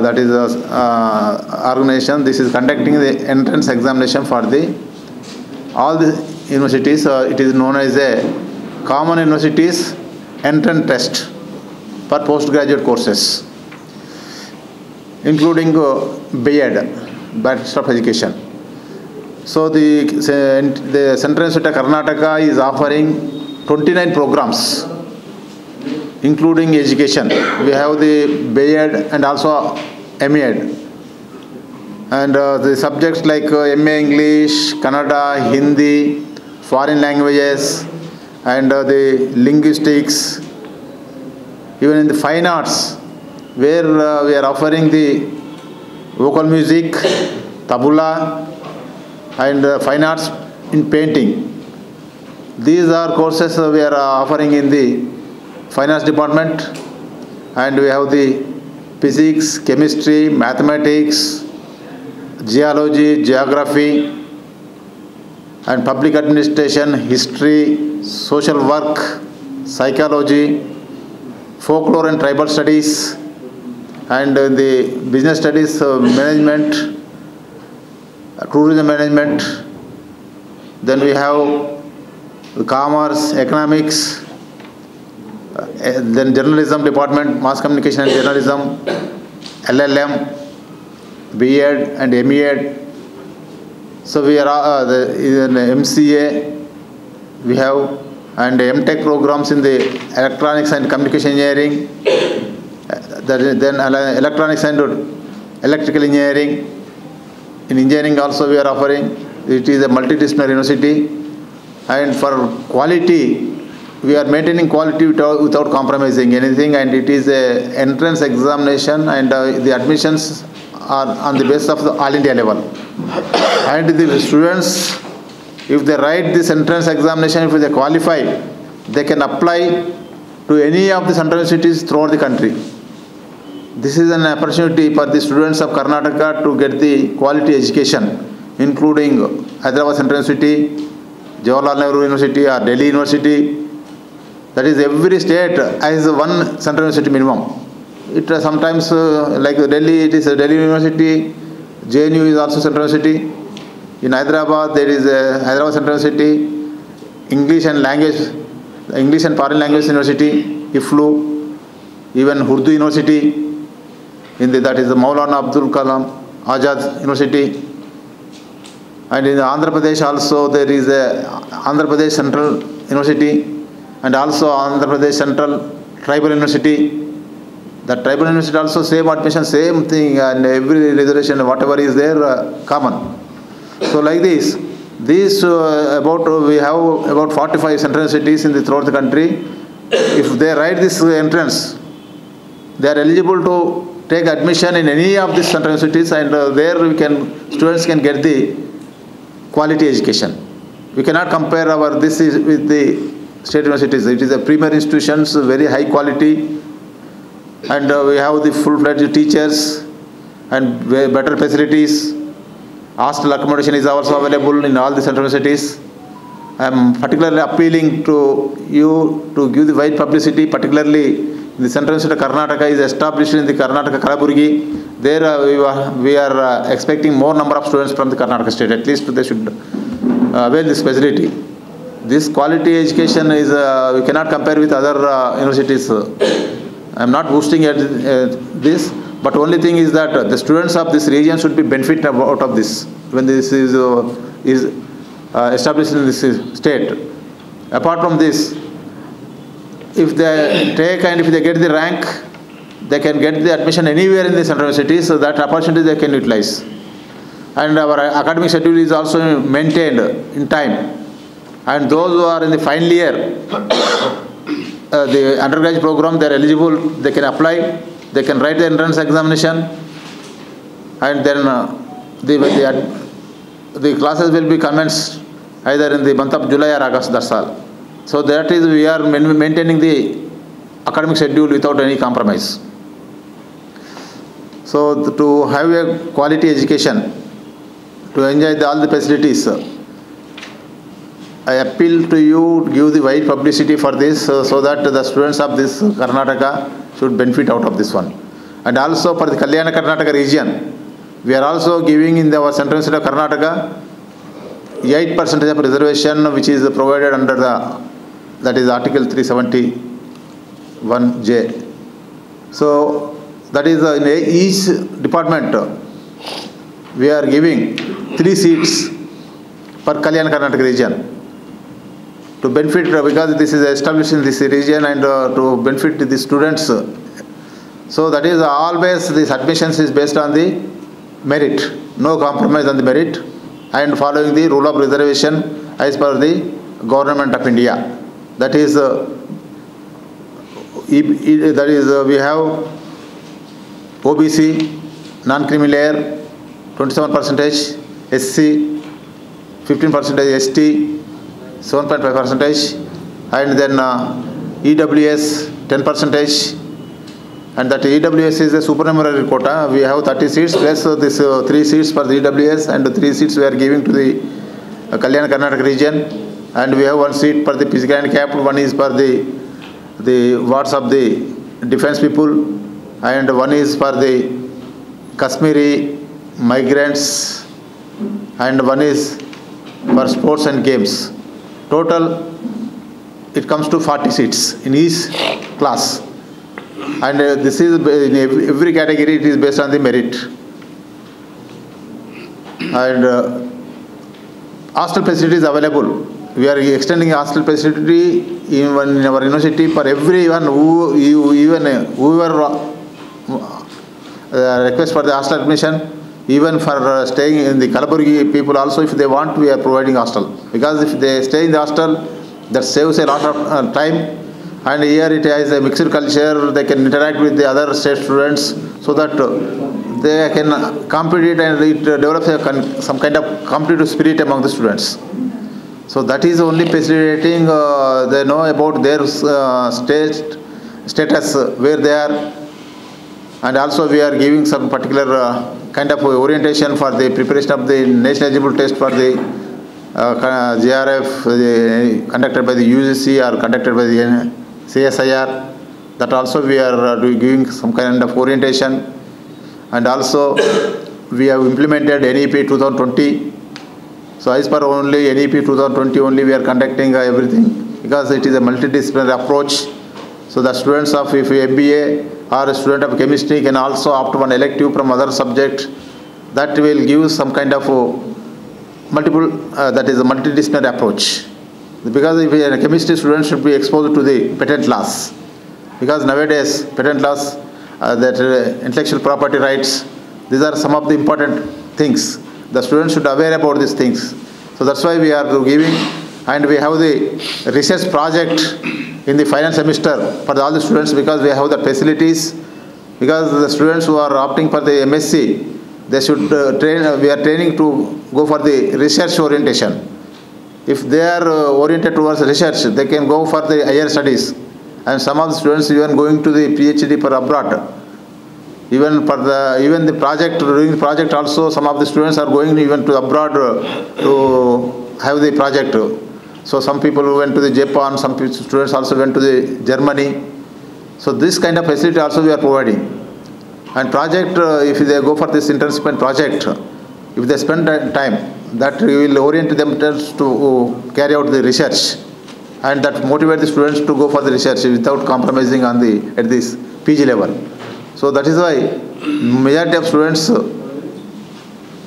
that is the organization. This is conducting the entrance examination for all the universities. It is known as a Common Universities Entrance Test for postgraduate courses, including B.Ed, Bachelor of Education. So the Central Institute of Karnataka is offering 29 programs, including education. We have the B.Ed and also M.Ed. And the subjects like MA English, Kannada, Hindi, foreign languages, and the linguistics. Even in the fine arts, where we are offering the vocal music, tabla, and fine arts in painting. These are courses we are offering in the finance department, and we have the physics, chemistry, mathematics, geology, geography, and public administration, history, social work, psychology, folklore and tribal studies, and the business studies, management, tourism management. Then we have commerce, economics, then journalism department, mass communication and journalism, LLM, B.Ed and MEd. So we are in MCA we have, and MTech programs in the electronics and communication engineering, then electronics and electrical engineering. In engineering also we are offering. It is a multidisciplinary university, and for quality we are maintaining quality without compromising anything, and it is a entrance examination, and the admissions are on the basis of the all India level. And the students, if they write this entrance examination, if they qualify, they can apply to any of the central universities throughout the country. This is an opportunity for the students of Karnataka to get the quality education, including Hyderabad Central University, Jawaharlal Nehru University or Delhi University. That is, every state has one central university minimum. It sometimes, like Delhi, it is a Delhi University. JNU is also central university. In Hyderabad, there is a Hyderabad Central University, English and Foreign Language University, IFLU, even Urdu University. That is the Maulana Abdul Kalam Azad University. And in Andhra Pradesh also there is a Andhra Pradesh Central University, and also Andhra Pradesh Central Tribal University. The tribal university also same admission, same thing, and every reservation, whatever is there, common. So like this, we have about 45 central cities throughout the country. If they write this entrance, they are eligible to take admission in any of these central cities, and there students can get the quality education. We cannot compare this with the state universities. It is a premier institutions, very high quality, and we have the full-fledged teachers and better facilities. Hostel accommodation is also available in all the central cities. I am particularly appealing to you to give the wide publicity, particularly the Central University of Karnataka is established in the Karnataka Kalaburgi. There we are expecting more number of students from the Karnataka state. At least they should avail this facility. This quality education is we cannot compare with other universities. I am not boosting this, but only thing is that the students of this region should be benefit out of this when this is established in this state. Apart from this, if they take and if they get the rank, they can get the admission anywhere in the central university, so that opportunity they can utilize. And our academic schedule is also maintained in time. And those who are in the final year, the undergraduate program, they are eligible, they can apply, they can write the entrance examination, and then the classes will be commenced either in the month of July or August, that's all. So that is, we are maintaining the academic schedule without any compromise. So to have a quality education, to enjoy all the facilities, I appeal to you, give the wide publicity for this so that the students of this Karnataka should benefit out of this one. And also for the Kalyana Karnataka region, we are also giving in our Central University of Karnataka 8% of reservation which is provided under that is Article 371J. So that is in each department we are giving 3 seats for Kalyana Karnataka region to benefit, because this is established in this region, and to benefit the students. So that is always this admissions is based on the merit, no compromise on the merit, and following the rule of reservation as per the Government of India. That is, we have OBC, non-creamy layer, 27%, SC, 15%, ST, 7.5%, and then EWS, 10%, and that EWS is a supernumerary quota. We have 30 seats plus this 3 seats for the EWS, and 3 seats we are giving to the Kalyana Karnataka region, and we have 1 seat for the physical handicapped, 1 is for the wards of the defense people, and 1 is for the Kashmiri migrants and one is for sports and games. Total it comes to 40 seats in each class, and this is in every category it is based on the merit. And hostel facilities available. We are extending hostel facility in our university for everyone whoever request for the hostel admission, even for staying in the Kalaburgi people also, if they want, we are providing hostel. Because if they stay in the hostel, that saves a lot of time, and here it has a mixed culture, they can interact with the other state students, so that they can compete, and it develops some kind of competitive spirit among the students. So that is only facilitating, they know about their status, where they are, and also we are giving some particular kind of orientation for the preparation of the national eligibility test for the JRF conducted by the UGC or conducted by the CSIR. That also we are giving some kind of orientation, and also we have implemented NEP 2020. So as per only NEP 2020 only we are conducting everything, because it is a multidisciplinary approach. So the students of if MBA or a student of chemistry can also opt one elective from other subject. That will give some kind of multiple, that is a multidisciplinary approach. Because if a chemistry student should be exposed to the patent laws, because nowadays patent laws, that intellectual property rights, these are some of the important things. The students should aware about these things. So that's why we are giving, and we have the research project in the final semester for all the students, because we have the facilities. Because the students who are opting for the MSc, they should we are training to go for the research orientation. If they are oriented towards research, they can go for the higher studies. And some of the students even going to the PhD for abroad. Even the project, during the project also, some of the students are going even to abroad to have the project. So some people went to the Japan, some students also went to the Germany. So this kind of facility also we are providing. And project, if they go for this internship and project, if they spend time, that we will orient themselves to carry out the research, and that motivate the students to go for the research without compromising on at this PG level. So that is why majority of students,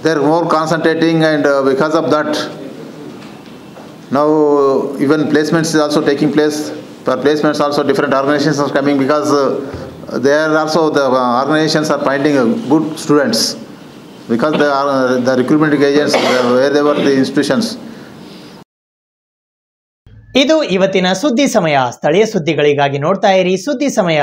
they are more concentrating, and because of that, now even placements is also taking place. For placements also different organizations are coming, because there also the organizations are finding good students, because they are the recruitment agents wherever the institutions. ಇದು ಇವತ್ತಿನ ಸುದ್ದಿ ಸಮಯ. ಸ್ಥಳೀಯ ಸುದ್ದಿಗಳಿಗಾಗಿ ನೋಡ್ತಾ ಇರಿ ಸುದ್ದಿ ಸಮಯ.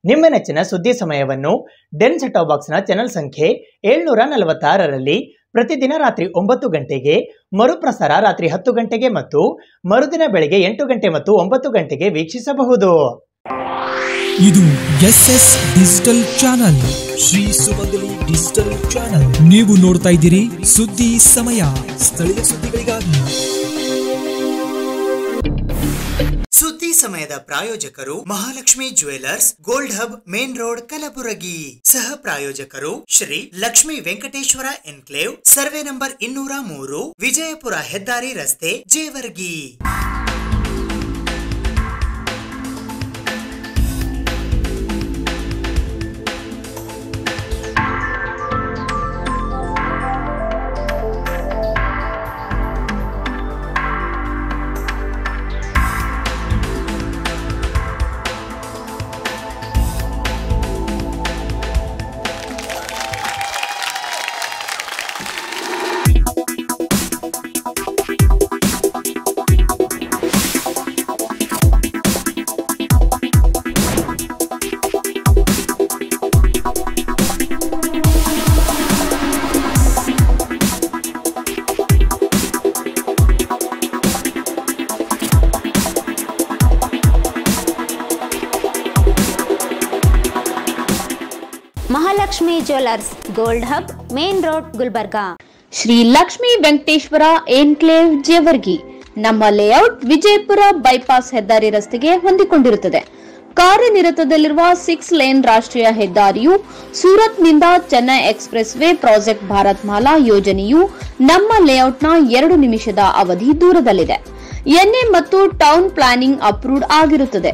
ನಿಮ್ಮ ನೆಚ್ಚಿನ ಸುದ್ದಿ ಸಮಯವನ್ನು ಡೆನ್ ಸೆಟ್ ಬಾಕ್ಸ್ನ ಚಾನೆಲ್ ಸಂಖ್ಯೆ 746ರಲ್ಲಿ ಪ್ರತಿದಿನ ರಾತ್ರಿ 9 ಗಂಟೆಗೆ, ಮರುಪ್ರಸಾರ ರಾತ್ರಿ 10 ಗಂಟೆಗೆ ಮತ್ತು ಮರುದಿನ ಬೆಳಗ್ಗೆ 8 ಗಂಟೆ ಮತ್ತು 9 ಗಂಟೆಗೆ ವೀಕ್ಷಿಸಬಹುದು. ಇದು ಎಸ್ಎಸ್ ಡಿಜಿಟಲ್ ಚಾನಲ್, ಶ್ರೀ ಸುಮಂಗಲಿ ಡಿಜಿಟಲ್ ಚಾನಲ್. ನೀವು ನೋಡ್ತಾ ಇದ್ದೀರಿ ಸುದ್ದಿ ಸಮಯ, ಸ್ಥಳೀಯ ಸುದ್ದಿಗಳಿಗಾಗಿ. ಸುದ್ದಿ ಸಮಯದ ಪ್ರಾಯೋಜಕರು Mahalakshmi jewellers, gold hub, main road, Kalaburagi. ಸಹ ಪ್ರಾಯೋಜಕರು Shri Lakshmi Venkateshwara enclave, survey number 203, Vijayapura ಹೆದ್ದಾರಿ ರಸ್ತೆ, Jewargi. Mahalakshmi jewellers, gold hub, main road, Gulbarga. Shri Lakshmi Venkateshwara enclave, Jewargi. ನಮ್ಮ ಲೇಔಟ್ ವಿಜಯಪುರ ಬೈಪಾಸ್ ಹೆದ್ದಾರಿ ರಸ್ತೆಗೆ ಹೊಂದಿಕೊಂಡಿರುತ್ತದೆ. ಕಾರ್ಯನಿರತದಲ್ಲಿರುವ 6 ಲೇನ್ ರಾಷ್ಟ್ರೀಯ ಹೆದ್ದಾರಿಯು ಸೂರತ್ನಿಂದ Chennai express way project Bharat Mala ಯೋಜನೆಯು ನಮ್ಮ ಲೇಔಟ್ನ 2 ನಿಮಿಷದ ಅವಧಿ ದೂರದಲ್ಲಿದೆ. ಎನ್ಎ ಮತ್ತು ಟೌನ್ ಪ್ಲಾನಿಂಗ್ ಅಪ್ರೂವ್ಡ್ ಆಗಿರುತ್ತದೆ.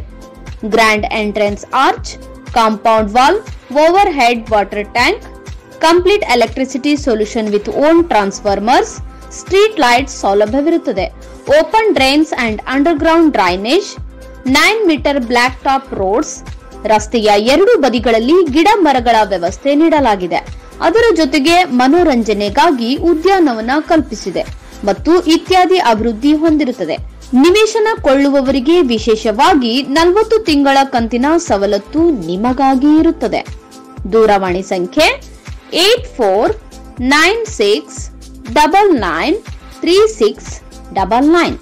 Grand entrance arch, compound wall, over head water tank, complete electricity solution with own transformers, street lights ಸೌಲಭ್ಯವಿರುತ್ತದೆ. Open drains and underground drainage, 9 metre block top roads, ರಸ್ತೆಯ 2 ಬದಿಗಳಲ್ಲಿ ಗಿಡ ಮರಗಳ ವ್ಯವಸ್ಥೆ ನೀಡಲಾಗಿದೆ. ಅದರ ಜೊತೆಗೆ ಮನೋರಂಜನೆಗಾಗಿ ಉದ್ಯಾನವನ ಕಲ್ಪಿಸಿದೆ ಮತ್ತು ಇತ್ಯಾದಿ ಅಭಿವೃದ್ಧಿ ಹೊಂದಿರುತ್ತದೆ. ನಿವೇಶನ ಕೊಳ್ಳುವವರಿಗೆ ವಿಶೇಷವಾಗಿ 40 ತಿಂಗಳ ಕಂತಿನ ಸವಲತ್ತು ನಿಮಗಾಗಿ ಇರುತ್ತದೆ. ದೂರವಾಣಿ ಸಂಖ್ಯೆ 8496993699.